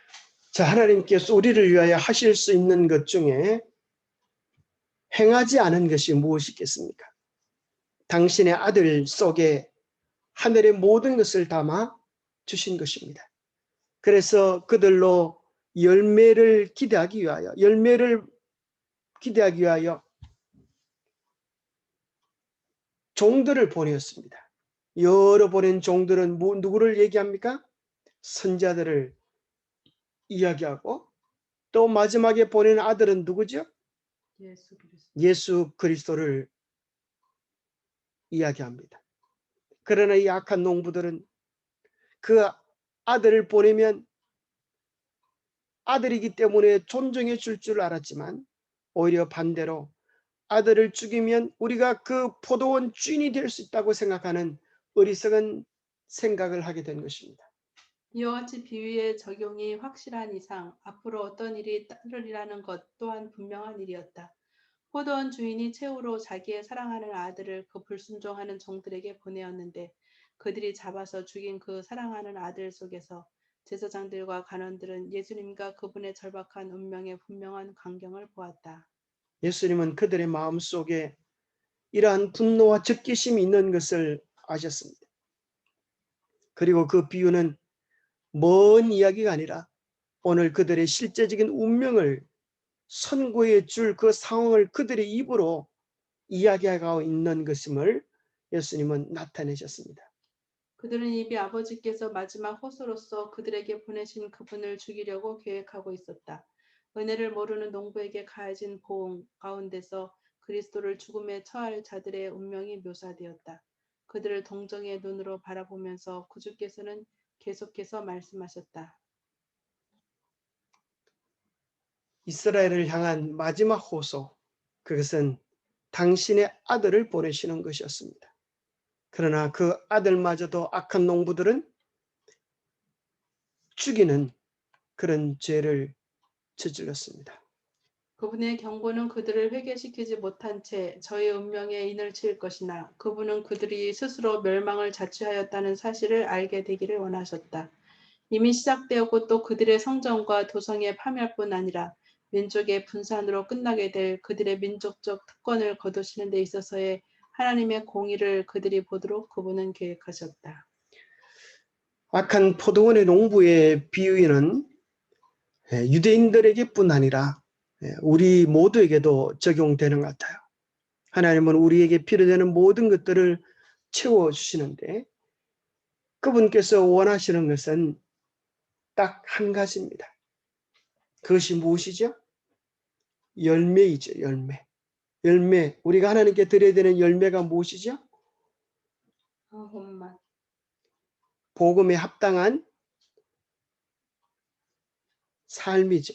Speaker 1: 자, 하나님께서 우리를 위하여 하실 수 있는 것 중에 행하지 않은 것이 무엇이겠습니까? 당신의 아들 속에 하늘의 모든 것을 담아 주신 것입니다. 그래서 그들로 열매를 기대하기 위하여 종들을 보내었습니다. 여러 보낸 종들은 누구를 얘기합니까? 선자들을 이야기하고, 또 마지막에 보낸 아들은 누구죠?
Speaker 2: 예수 그리스도.
Speaker 1: 예수 그리스도를 이야기합니다. 그러나 이 악한 농부들은 그 아들을 보내면 아들이기 때문에 존중해 줄 알았지만, 오히려 반대로 아들을 죽이면 우리가 그 포도원 주인이 될 수 있다고 생각하는 어리석은 생각을 하게 된 것입니다.
Speaker 2: 이와 같이 비유의 적용이 확실한 이상 앞으로 어떤 일이 따르리라는 것 또한 분명한 일이었다. 포도원 주인이 최후로 자기의 사랑하는 아들을 그 불순종하는 종들에게 보내었는데 그들이 잡아서 죽인 그 사랑하는 아들 속에서 제사장들과 간원들은 예수님과 그분의 절박한 운명의 분명한 광경을 보았다.
Speaker 1: 예수님은 그들의 마음속에 이러한 분노와 적개심이 있는 것을 아셨습니다. 그리고 그 비유는 먼 이야기가 아니라 오늘 그들의 실제적인 운명을 선고해 줄 그 상황을 그들의 입으로 이야기하고 있는 것임을 예수님은 나타내셨습니다.
Speaker 2: 그들은 이미 아버지께서 마지막 호소로서 그들에게 보내신 그분을 죽이려고 계획하고 있었다. 은혜를 모르는 농부에게 가해진 보응 가운데서 그리스도를 죽음에 처할 자들의 운명이 묘사되었다. 그들을 동정의 눈으로 바라보면서 구주께서는 계속해서 말씀하셨다.
Speaker 1: 이스라엘을 향한 마지막 호소, 그것은 당신의 아들을 보내시는 것이었습니다. 그러나 그 아들마저도 악한 농부들은 죽이는 그런 죄를 저질렀습니다.
Speaker 2: 그분의 경고는 그들을 회개시키지 못한 채 저의 운명에 인을 칠 것이나 그분은 그들이 스스로 멸망을 자취하였다는 사실을 알게 되기를 원하셨다. 이미 시작되었고 또 그들의 성전과 도성의 파멸뿐 아니라 민족의 분산으로 끝나게 될 그들의 민족적 특권을 거두시는 데 있어서의 하나님의 공의를 그들이 보도록 그분은 계획하셨다.
Speaker 1: 악한 포도원의 농부의 비유는 유대인들에게뿐 아니라 우리 모두에게도 적용되는 것 같아요. 하나님은 우리에게 필요되는 모든 것들을 채워주시는데 그분께서 원하시는 것은 딱 한 가지입니다. 그것이 무엇이죠? 열매이죠. 열매. 우리가 하나님께 드려야 되는 열매가 무엇이죠?
Speaker 2: 혼만.
Speaker 1: 복음에 합당한 삶이죠.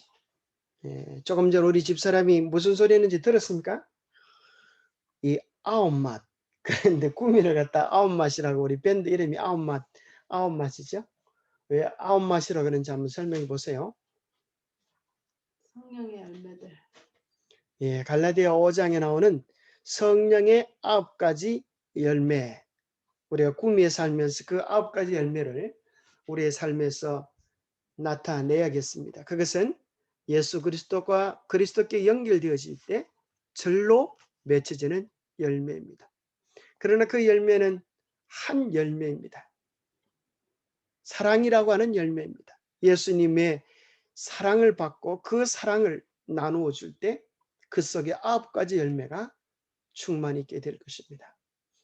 Speaker 1: 조금 전 우리 집사람이 무슨 소리 했는지 들었습니까? 이 아홉맛. 그런데 구미를 갖다 아홉맛이라고, 우리 밴드 이름이 아홉맛이죠. 왜 아홉맛이라고 그런지 한번 설명해 보세요.
Speaker 2: 성령의 열매들.
Speaker 1: 갈라디아 5장에 나오는 성령의 9가지 열매. 우리가 구미에 살면서 그 9가지 열매를 우리의 삶에서 나타내야겠습니다. 그것은 예수 그리스도와 그리스도께 연결되어질 때 절로 맺혀지는 열매입니다. 그러나 그 열매는 한 열매입니다. 사랑이라고 하는 열매입니다. 예수님의 사랑을 받고 그 사랑을 나누어 줄 때 그 속에 9가지 열매가 충만히 있게 될 것입니다.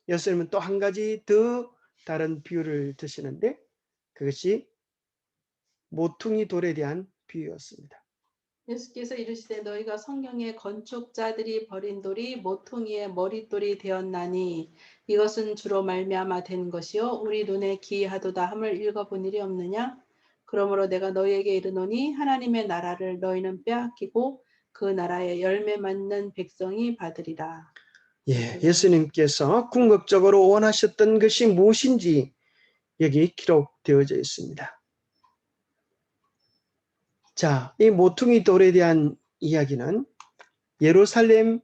Speaker 1: 예수님은 또 한 가지 더 다른 비유를 드시는데 그것이 모퉁이 돌에 대한 비유였습니다.
Speaker 2: 예수께서 이르시되 너희가 성경의 건축자들이 버린 돌이 모퉁이의 머릿돌이 되었나니 이것은 주로 말미암아 된 것이요 우리 눈에 기이하도다 함을 읽어본 일이 없느냐? 그러므로 내가 너희에게 이르노니 하나님의 나라를 너희는 빼앗기고 그 나라의 열매 맺는 백성이 받으리라.
Speaker 1: 예, 예수님께서 궁극적으로 원하셨던 것이 무엇인지 여기 기록되어져 있습니다. 자, 이 모퉁이 돌에 대한 이야기는 예루살렘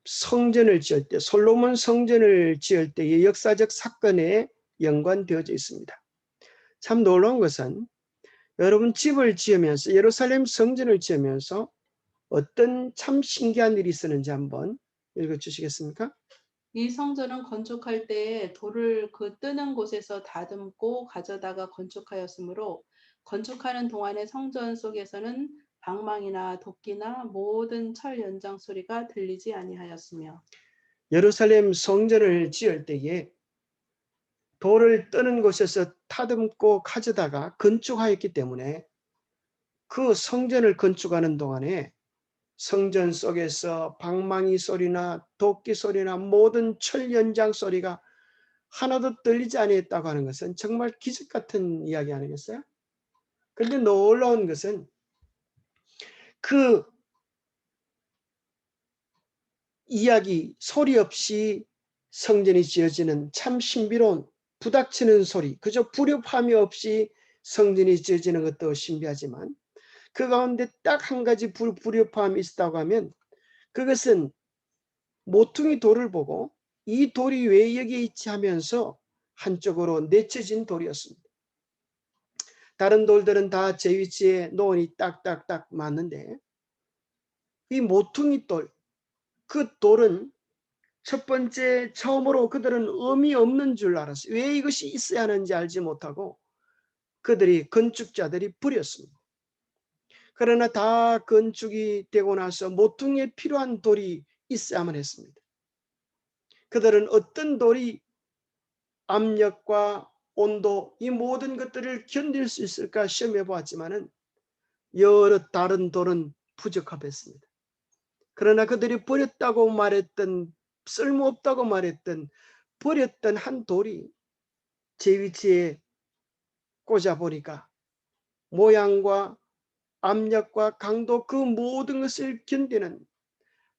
Speaker 1: 성전을 지을 때, 솔로몬 성전을 지을 때의 역사적 사건에 연관되어져 있습니다. 참 놀라운 것은 여러분 집을 지으면서, 예루살렘 성전을 지으면서 어떤 참 신기한 일이 있었는지 한번 읽어주시겠습니까?
Speaker 2: 이 성전은 건축할 때에 돌을 그 뜨는 곳에서 다듬고 가져다가 건축하였으므로 건축하는 동안에 성전 속에서는 방망이나 도끼나 모든 철 연장 소리가 들리지 아니하였으며
Speaker 1: 예루살렘 성전을 지을 때에 돌을 뜨는 곳에서 다듬고 가져다가 건축하였기 때문에 그 성전을 건축하는 동안에 성전 속에서 방망이 소리나 도끼 소리나 모든 철 연장 소리가 하나도 들리지 아니했다고 하는 것은 정말 기적 같은 이야기 아니겠어요? 그런데 놀라운 것은 그 이야기 소리 없이 성전이 지어지는 참 신비로운 부닥치는 소리, 그저 불협화음이 없이 성전이 지어지는 것도 신비하지만 그 가운데 딱 한 가지 불협화음이 있다고 하면 그것은 모퉁이 돌을 보고 이 돌이 왜 여기에 있지 하면서 한쪽으로 내쳐진 돌이었습니다. 다른 돌들은 다 제 위치에 노원이 딱딱딱 맞는데 이 모퉁이 돌, 그 돌은 첫 번째 처음으로 그들은 의미 없는 줄 알았어요. 왜 이것이 있어야 하는지 알지 못하고 그들이 건축자들이 버렸습니다. 그러나 다 건축이 되고 나서 모퉁이에 필요한 돌이 있어야만 했습니다. 그들은 어떤 돌이 압력과 온도 이 모든 것들을 견딜 수 있을까 시험해 보았지만은 여러 다른 돌은 부적합했습니다. 그러나 그들이 버렸다고 말했던 쓸모없다고 말했던 버렸던 한 돌이 제 위치에 꽂아 보니까 모양과 압력과 강도 그 모든 것을 견디는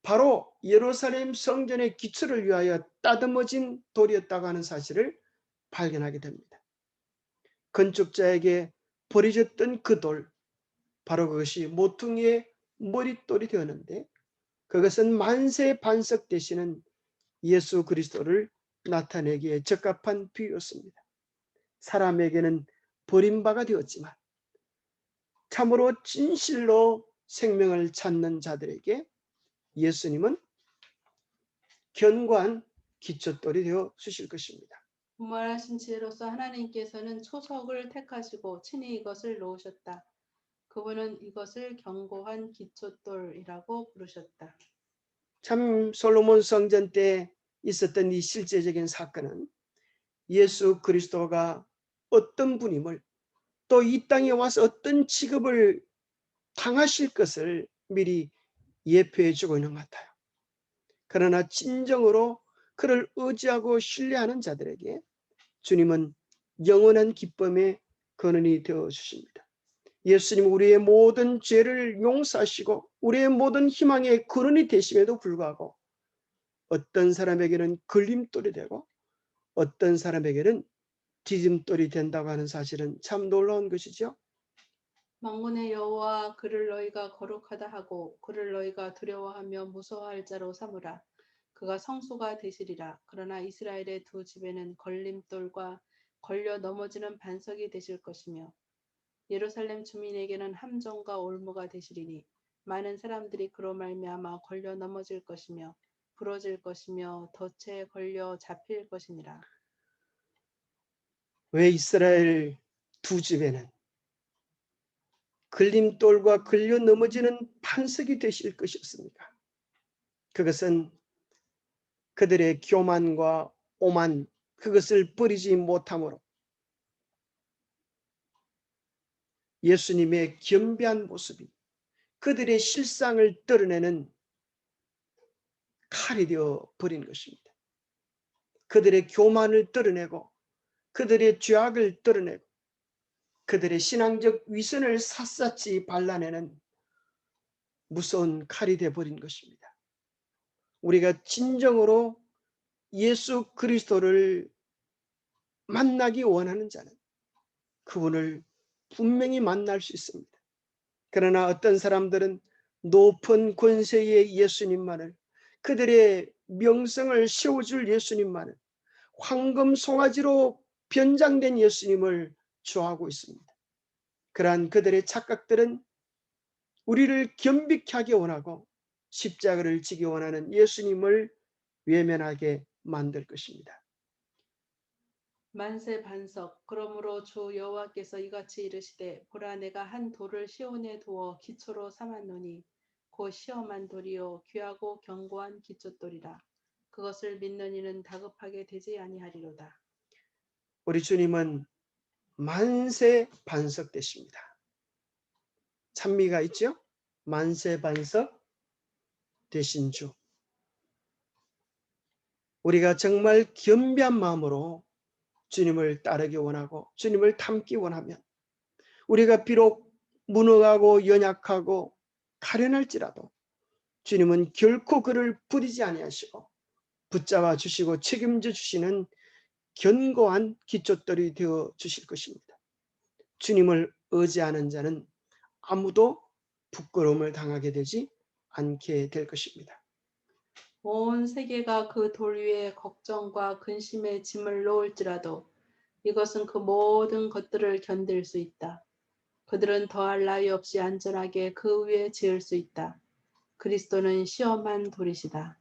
Speaker 1: 바로 예루살렘 성전의 기초를 위하여 따듬어진 돌이었다고 하는 사실을 발견하게 됩니다. 건축자에게 버려졌던 그 돌, 바로 그것이 모퉁이의 머릿돌이 되었는데 그것은 만세 반석 되시는 예수 그리스도를 나타내기에 적합한 비유였습니다. 사람에게는 버림바가 되었지만 참으로 진실로 생명을 찾는 자들에게 예수님은 견고한 기초돌이 되어 주실 것입니다.
Speaker 2: 분말하신 지혜로서 하나님께서는 초석을 택하시고 친히 이것을 놓으셨다. 그분은 이것을 견고한 기초돌이라고 부르셨다.
Speaker 1: 참 솔로몬 성전 때 있었던 이 실제적인 사건은 예수 그리스도가 어떤 분임을 또 이 땅에 와서 어떤 직업을 당하실 것을 미리 예표해 주고 있는 것 같아요. 그러나 진정으로 그를 의지하고 신뢰하는 자들에게 주님은 영원한 기쁨의 근원이 되어 주십니다. 예수님 우리의 모든 죄를 용서하시고 우리의 모든 희망의 근원이 되심에도 불구하고 어떤 사람에게는 걸림돌이 되고 어떤 사람에게는 디딤돌이 된다고 하는 사실은 참 놀라운 것이죠.
Speaker 2: 만군의 여호와 그를 너희가 거룩하다 하고 그를 너희가 두려워하며 무서워할 자로 삼으라. 그가 성소가 되시리라. 그러나 이스라엘의 두 집에는 걸림돌과 걸려 넘어지는 반석이 되실 것이며 예루살렘 주민에게는 함정과 올무가 되시리니 많은 사람들이 그로 말미암아 걸려 넘어질 것이며 부러질 것이며 덫에 걸려 잡힐 것이니라.
Speaker 1: 왜 이스라엘 두 집에는 걸림돌과 걸려 넘어지는 반석이 되실 것이었습니까? 그것은 그들의 교만과 오만, 그것을 버리지 못함으로 예수님의 겸비한 모습이 그들의 실상을 드러내는 칼이 되어 버린 것입니다. 그들의 교만을 드러내고 그들의 죄악을 드러내고 그들의 신앙적 위선을 샅샅이 발라내는 무서운 칼이 되어버린 것입니다. 우리가 진정으로 예수 그리스도를 만나기 원하는 자는 그분을 분명히 만날 수 있습니다. 그러나 어떤 사람들은 높은 권세의 예수님만을, 그들의 명성을 세워줄 예수님만을, 황금 송아지로 변장된 예수님을 좋아하고 있습니다. 그러한 그들의 착각들은 우리를 겸비케 하기 원하고 십자가를 지기 원하는 예수님을 외면하게 만들 것입니다.
Speaker 2: 만세 반석. 그러므로 주 여호와께서 이같이 이르시되 보라 내가 한 돌을 시온에 두어 기초로 삼았노니 곧 시험한 돌이요 귀하고 견고한 기초돌이라. 그것을 믿는 이는 다급하게 되지 아니하리로다.
Speaker 1: 우리 주님은 만세 반석 되십니다. 찬미가 있죠? 만세 반석 되신 주. 우리가 정말 겸비한 마음으로 주님을 따르기 원하고 주님을 닮기 원하면 우리가 비록 무능하고 연약하고 가련할지라도 주님은 결코 그를 부리지 아니하시고 붙잡아 주시고 책임져 주시는 견고한 기초돌이 되어 주실 것입니다. 주님을 의지하는 자는 아무도 부끄러움을 당하게 되지 않게 될 것입니다.
Speaker 2: 온 세계가 그 돌 위에 걱정과 근심의 짐을 놓을지라도 이것은 그 모든 것들을 견딜 수 있다. 그들은 더할 나위 없이 안전하게 그 위에 지을 수 있다. 그리스도는 시험한 돌이시다.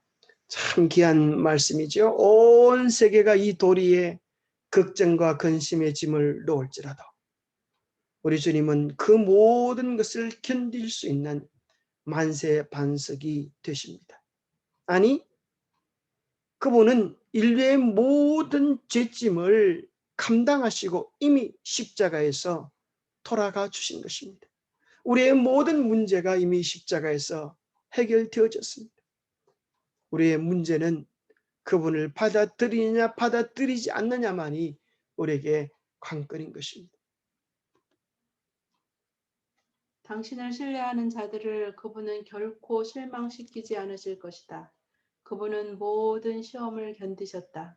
Speaker 1: 참 귀한 말씀이죠. 온 세계가 이 돌 위에 걱정과 근심의 짐을 놓을지라도 우리 주님은 그 모든 것을 견딜 수 있는 만세 반석이 되십니다. 아니, 그분은 인류의 모든 죄짐을 감당하시고 이미 십자가에서 돌아가 주신 것입니다. 우리의 모든 문제가 이미 십자가에서 해결되어졌습니다. 우리의 문제는 그분을 받아들이느냐 받아들이지 않느냐만이 우리에게 관건인 것입니다.
Speaker 2: 당신을 신뢰하는 자들을 그분은 결코 실망시키지 않으실 것이다. 그분은 모든 시험을 견디셨다.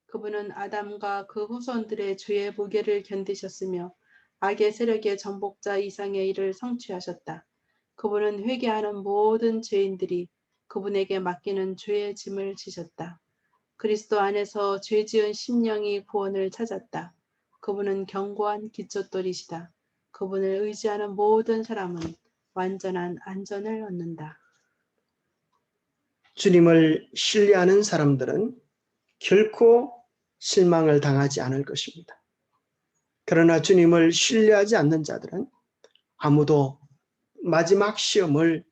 Speaker 2: 그분은 아담과 그 후손들의 죄의 무게를 견디셨으며 악의 세력의 정복자 이상의 일을 성취하셨다. 그분은 회개하는 모든 죄인들이 그분에게 맡기는 죄의 짐을 지셨다. 그리스도 안에서 죄 지은 심령이 구원을 찾았다. 그분은 견고한 기초돌이시다. 그분을 의지하는 모든 사람은 완전한 안전을 얻는다.
Speaker 1: 주님을 신뢰하는 사람들은 결코 실망을 당하지 않을 것입니다. 그러나 주님을 신뢰하지 않는 자들은 아무도 마지막 시험을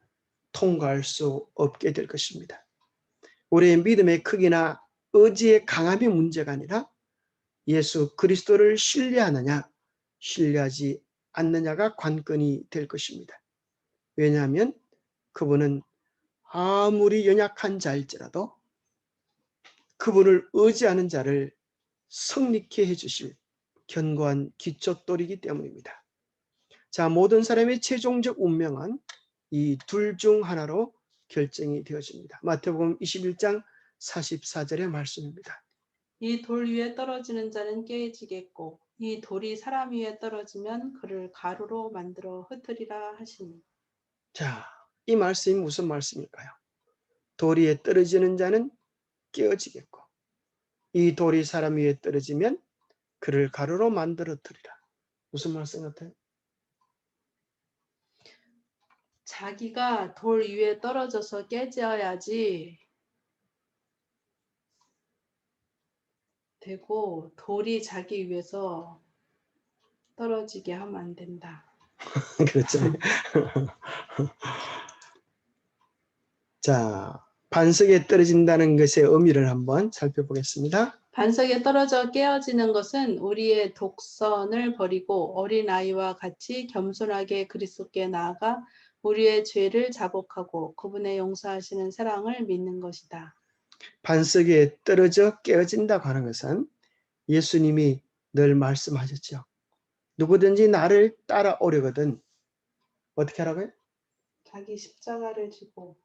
Speaker 1: 통과할 수 없게 될 것입니다. 우리의 믿음의 크기나 의지의 강함이 문제가 아니라 예수 그리스도를 신뢰하느냐 신뢰하지 않느냐가 관건이 될 것입니다. 왜냐하면 그분은 아무리 연약한 자일지라도 그분을 의지하는 자를 성립케 해주실 견고한 기초돌이기 때문입니다. 자, 모든 사람의 최종적 운명은 이 둘 중 하나로 결정이 되어집니다. 마태복음 21장 44절의 말씀입니다.
Speaker 2: 이 돌 위에 떨어지는 자는 깨지겠고 이 돌이 사람 위에 떨어지면 그를 가루로 만들어 흩으리라 하시니.
Speaker 1: 자, 이 말씀이 무슨 말씀일까요? 돌 위에 떨어지는 자는 깨어지겠고 이 돌이 사람 위에 떨어지면 그를 가루로 만들어뜨리라. 무슨 말씀 같아요?
Speaker 2: 자기가 돌 위에 떨어져서 깨져야지 되고 돌이 자기 위에서 떨어지게 하면 안 된다.
Speaker 1: 그렇죠. 자, 반석에 떨어진다는 것의 의미를 한번 살펴보겠습니다.
Speaker 2: 반석에 떨어져 깨어지는 것은 우리의 독선을 버리고 어린아이와 같이 겸손하게 그리스도께 나아가 우리의 죄를 자복하고 그분의 용서하시는 사랑을 믿는 것이다.
Speaker 1: 반석에 떨어져 깨어진다고 하는 것은 예수님이 늘 말씀하셨죠. 누구든지 나를 따라오려거든 어떻게 하라고요?
Speaker 2: 자기 십자가를 지고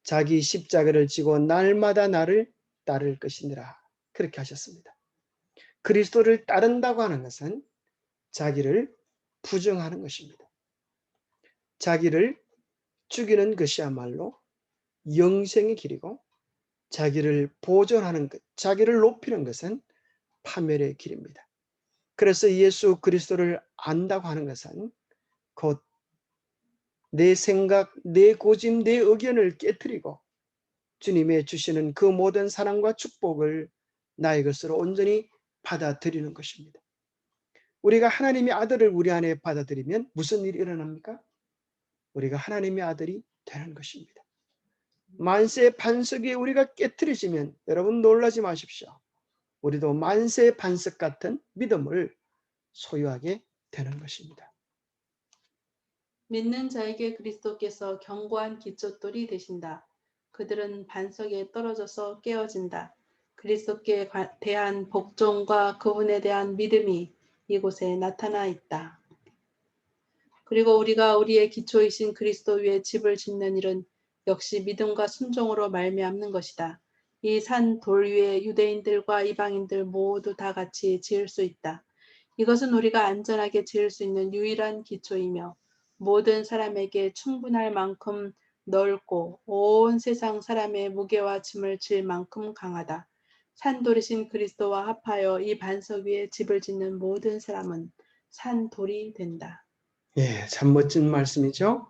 Speaker 1: 자기 십자가를 지고 날마다 나를 따를 것이니라. 그렇게 하셨습니다. 그리스도를 따른다고 하는 것은 자기를 부정하는 것입니다. 자기를 죽이는 것이야말로 영생의 길이고 자기를 보존하는 것, 자기를 높이는 것은 파멸의 길입니다. 그래서 예수 그리스도를 안다고 하는 것은 곧 내 생각, 내 고집, 내 의견을 깨뜨리고 주님의 주시는 그 모든 사랑과 축복을 나의 것으로 온전히 받아들이는 것입니다. 우리가 하나님의 아들을 우리 안에 받아들이면 무슨 일이 일어납니까? 우리가 하나님의 아들이 되는 것입니다. 만세 반석 위에 우리가 깨뜨려지면 여러분 놀라지 마십시오. 우리도 만세 반석 같은 믿음을 소유하게 되는 것입니다.
Speaker 2: 믿는 자에게 그리스도께서 견고한 기초돌이 되신다. 그들은 반석에 떨어져서 깨어진다. 그리스도께 대한 복종과 그분에 대한 믿음이 이곳에 나타나 있다. 그리고 우리가 우리의 기초이신 그리스도 위에 집을 짓는 일은 역시 믿음과 순종으로 말미암는 것이다. 이 산 돌 위에 유대인들과 이방인들 모두 다 같이 지을 수 있다. 이것은 우리가 안전하게 지을 수 있는 유일한 기초이며 모든 사람에게 충분할 만큼 넓고 온 세상 사람의 무게와 짐을 질 만큼 강하다. 산돌이신 그리스도와 합하여 이 반석 위에 집을 짓는 모든 사람은 산돌이 된다.
Speaker 1: 예, 참 멋진 말씀이죠.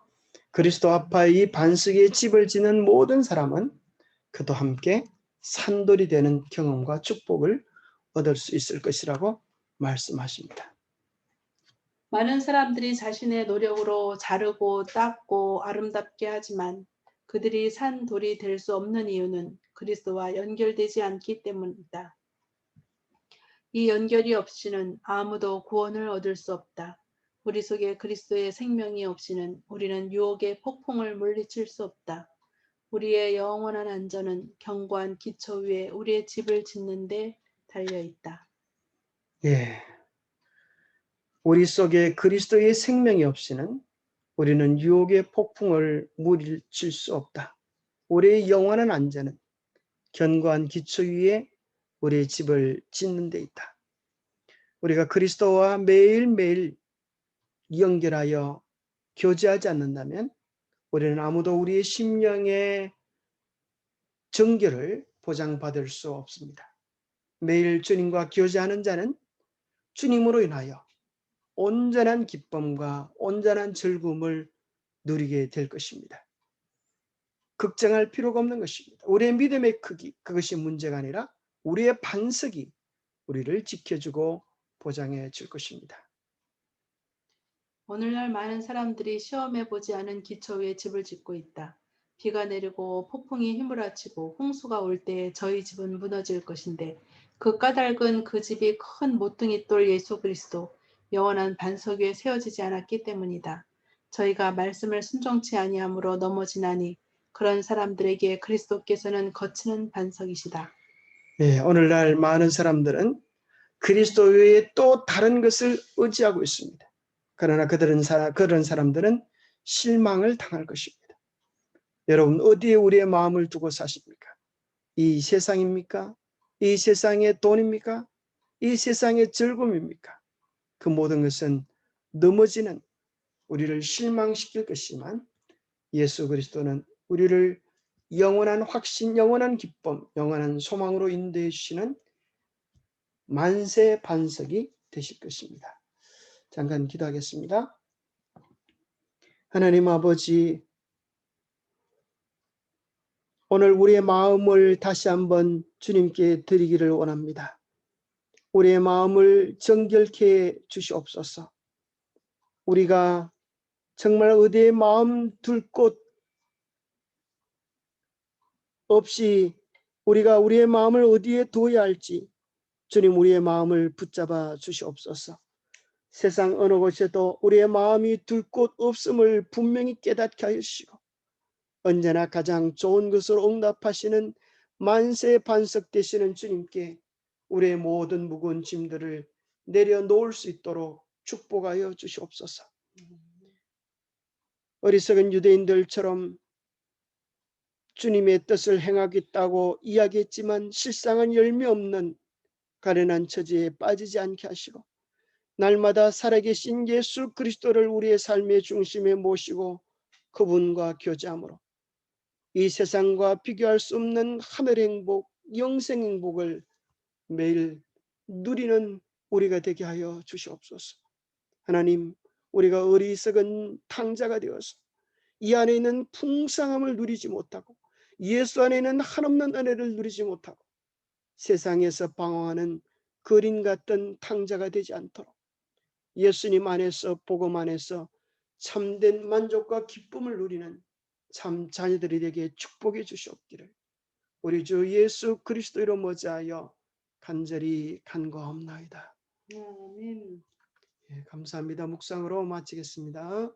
Speaker 1: 그리스도 앞에 이 반석에 집을 짓는 모든 사람은 그도 함께 산돌이 되는 경험과 축복을 얻을 수 있을 것이라고 말씀하십니다.
Speaker 2: 많은 사람들이 자신의 노력으로 자르고 닦고 아름답게 하지만 그들이 산 돌이 될 수 없는 이유는 그리스도와 연결되지 않기 때문이다. 이 연결이 없이는 아무도 구원을 얻을 수 없다. 우리 속에 그리스도의 생명이 없이는 우리는 유혹의 폭풍을 물리칠 수 없다. 우리의 영원한 안전은 견고한 기초 위에 우리의 집을 짓는 데 달려 있다.
Speaker 1: 예, 우리 속에 그리스도의 생명이 없이는 우리는 유혹의 폭풍을 물리칠 수 없다. 우리의 영원한 안전은 견고한 기초 위에 우리의 집을 짓는 데 있다. 우리가 그리스도와 매일매일 연결하여 교제하지 않는다면 우리는 아무도 우리의 심령의 정결을 보장받을 수 없습니다. 매일 주님과 교제하는 자는 주님으로 인하여 온전한 기쁨과 온전한 즐거움을 누리게 될 것입니다. 걱정할 필요가 없는 것입니다. 우리의 믿음의 크기, 그것이 문제가 아니라 우리의 반석이 우리를 지켜주고 보장해 줄 것입니다.
Speaker 2: 오늘날 많은 사람들이 시험해 보지 않은 기초 위에 집을 짓고 있다. 비가 내리고 폭풍이 휘몰아치고 홍수가 올 때에 저희 집은 무너질 것인데 그 까닭은 그 집이 큰 모퉁이 돌 예수 그리스도 영원한 반석 위에 세워지지 않았기 때문이다. 저희가 말씀을 순종치 아니함으로 넘어지나니 그런 사람들에게 그리스도께서는 거치는 반석이시다.
Speaker 1: 네, 오늘날 많은 사람들은 그리스도 외에 또 다른 것을 의지하고 있습니다. 그러나 그런 사람들은 실망을 당할 것입니다. 여러분 어디에 우리의 마음을 두고 사십니까? 이 세상입니까? 이 세상의 돈입니까? 이 세상의 즐거움입니까? 그 모든 것은 넘어지는 우리를 실망시킬 것이지만 예수 그리스도는 우리를 영원한 확신, 영원한 기쁨, 영원한 소망으로 인도해 주시는 만세 반석이 되실 것입니다. 잠깐 기도하겠습니다. 하나님 아버지, 오늘 우리의 마음을 다시 한번 주님께 드리기를 원합니다. 우리의 마음을 정결케 해 주시옵소서. 우리가 정말 어디에 마음 둘 곳 없이 우리가 우리의 마음을 어디에 두어야 할지 주님 우리의 마음을 붙잡아 주시옵소서. 세상 어느 곳에도 우리의 마음이 둘 곳 없음을 분명히 깨닫게 하여 주시고 언제나 가장 좋은 것으로 응답하시는 만세 반석 되시는 주님께 우리의 모든 무거운 짐들을 내려놓을 수 있도록 축복하여 주시옵소서. 어리석은 유대인들처럼 주님의 뜻을 행하겠다고 이야기했지만 실상은 열매 없는 가련한 처지에 빠지지 않게 하시고 날마다 살아계신 예수 그리스도를 우리의 삶의 중심에 모시고 그분과 교제함으로 이 세상과 비교할 수 없는 하늘의 행복, 영생 행복을 매일 누리는 우리가 되게 하여 주시옵소서. 하나님, 우리가 어리석은 탕자가 되어서 이 안에 있는 풍성함을 누리지 못하고 예수 안에 있는 한없는 은혜를 누리지 못하고 세상에서 방황하는 거린 같던 탕자가 되지 않도록 예수님 안에서 복음 안에서 참된 만족과 기쁨을 누리는 참 자녀들이 되게 축복해 주시옵기를 우리 주 예수 그리스도로 머지하여 간절히 간구하옵나이다.
Speaker 2: 아멘.
Speaker 1: 감사합니다. 묵상으로 마치겠습니다.